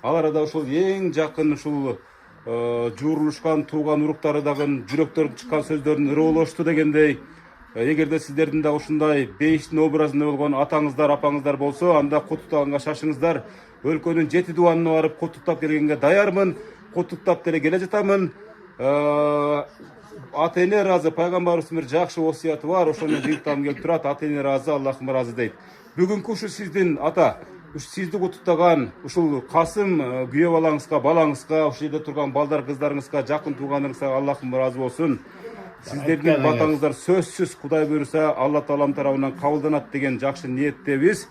Алар да ушул эң жакын ушул жуурулушкан тууган уруктары дагы жүрөктөрүн чыккан сөздөрүн ыроолошту дегендей. Эгерде сиздердин да ушундай бейиштин образында болгон атаңыздар, апаңыздар болсо, анда куттуктаганга шашыңыздар. Өлкөнүн 7 дубанына барып куттуктап келгенге даярмын. Куттуктап деле келе жатамын. Ата-эне ыраазы, пайгамбарыбыздын бир жакшы осуяты бар, ошону жыйынтагым келип турат. Ата-эне ыраазы, Аллахым ыраазы дейт. Бүгүнкү ушу сиздин ата сизди куттуктаган ушул Касым күйөө балаңызга, ушул жерде турган балдар кыздарыңызга, жакын туугандарыңызга Аллахым ыраазы болсун. Сиздердин батаңыздар сөзсүз Кудай буюрса Алла Таалам тарабынан кабылданат деген жакшы ниеттебиз.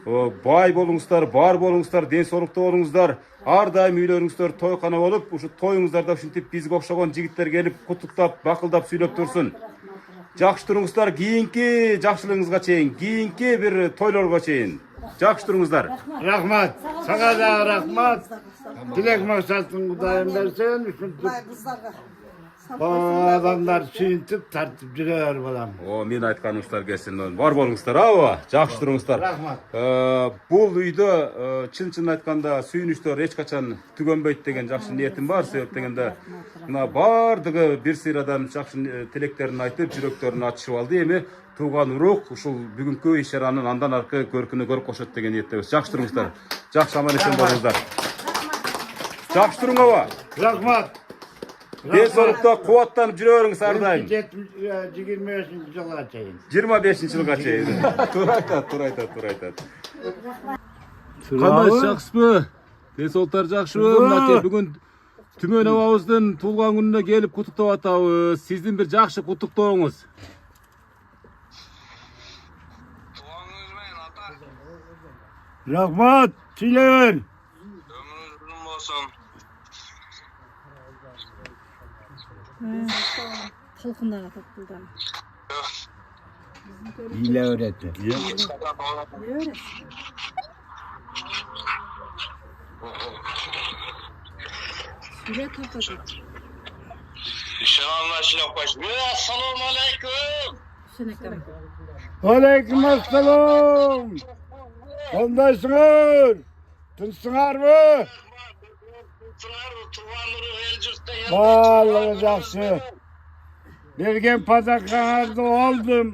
Бай болуңуздар, бар болуңуздар, ден соолукта болуңуздар. Ар дайым үйлөрүңүздөр тойкана болуп, ушу тоюңуздарда ушинтип бизге окшогон жигиттер келип куттуктап, бакылдап сүйлөп турсун. Жакшы туруңуздар, кийинки жакшылыгыңызга чейин, кийинки бир тойлорго чейин. Жакшы туруңуздар. Рахмат. Сага да рахмат. Тилек максатын Кудайым берсен, ушинтип адамдар сүйүнтүп тартып жүрөр балам. Мен айтканыңыздар келсин. Бар болуңуздар, аба. Жакшы туруңуздар. Рахмат. Бул үйдө чын айтканда сүйүнүчтөр эч качан түгөнбөйт деген жакшы ниетим бар. Себеп дегенде мына бардыгы бир сыйрадан жакшы тилектерин айтып, жүрөктөрүн ачышып алды. Эми тууган урук ушул бүгүнкү иш-чаранын андан аркы көркүнө көрүп кошот деген ниеттебиз. Жакшы туруңуздар. Жакшы аман эсен болуңуздар. Жакшы туруң, аба. Рахмат. Ден соолукта кубаттанып жүрө бериңиз ар дайым. 25-жылга чейин. 25-жылга чейин. Туура айтат. Кандай жакшысызбы? Ден соолуктар жакшыбы? Мынакей бүгүн Түмөн абабыздын туулган күнүнө келип куттуктап атабыз. Сиздин бир жакшы куттуктооңуз. Туғаныңыз менен ата. Рахмат, силер. Ömrünüz uzun olsun. Талкындага тапылдан. Ile öğretti. Selamünaleyküm başım. Assalamu aleyküm. Aleyküm assalam. Kandaysınlar. Tınçsınlar mı? Vallahi жақсы. Берген пазақаңарды алдым.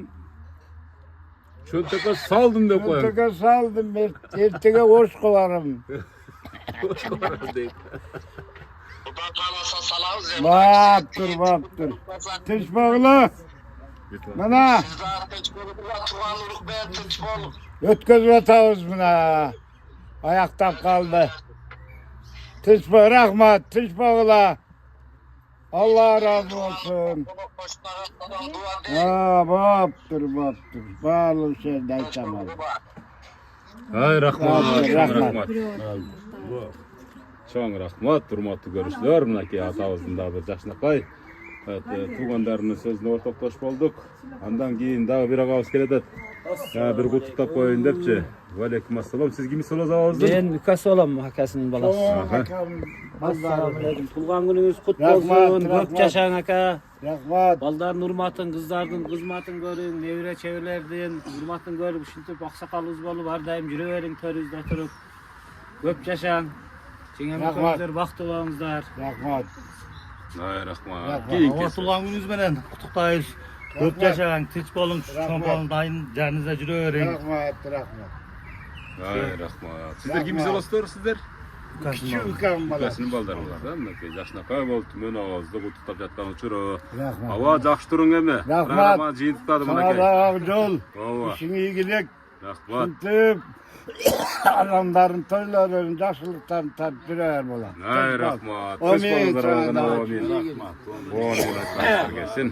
Çönteke saldım деп koyun. Çönteke saldım. Ertege hoş kılarım. Hoş kılarım deyip. Buradan kalasa salamız ya. Baktır. Tınç bağlı. Bana. Sizler tınç bolup, tuğan uruk ben tınç bolup. Ötközüp atağız buna. Ayakta kaldı. Tınç bağlı, rahmat. Tınç bağlı. Allah razı olsun. Baktır. Bağlı şey daytamaz. Ay rahmat. Rahmat. Çoğun rahmat, hurmatlı görüşler. Mınaki atabыздың da bir жакшынакай. Туғандарының сөзіне ортақташ болдық. Андан кейін дағы бір ағауыз келеді. Bir құттықтап қойын депші. Валейкум ассалам. Сіз кімсіз олаз ағауыздың? Мен Үкәс олам, әкәсінің баласы. Туған күніңіз құт болсын, көп жашаң әкә. Балдардың урматын, қыздардың қызматын көрің, невре чеверлердің урматын көріп, үшінтіп ақсақалыңыз болып, ардайым жүре берің төріңізде тұрып. Көп жашаң. Жеңеміз көздер бақты болыңыздар. Рахмат. Ay rahmat. Ава туған күніңіз менен құттықтайыз. Көп жашаң, тыныч болуң, шомпалың дайын жаныңызда жүрө бериң. Рахмат. Ay rahmat. Sizler kimsiz olasыздар, sizler? Үкәсінің балдары олар да, мынакей жакшынакай болуп, түмөн абабызды куттуктап жаткан учуру. Аба жакшы туруң эми. Рахмат. Жыйынтыктады мынакей. Сага жол. Ооба. Ишиң ийгилик. Рахмат. Адамдардың тойларын, жақсылықтарын тартып жүрер болар. Ay rahmat. Hoş bolunuzlar. Amin. Rahmat. Amin. Gelsin.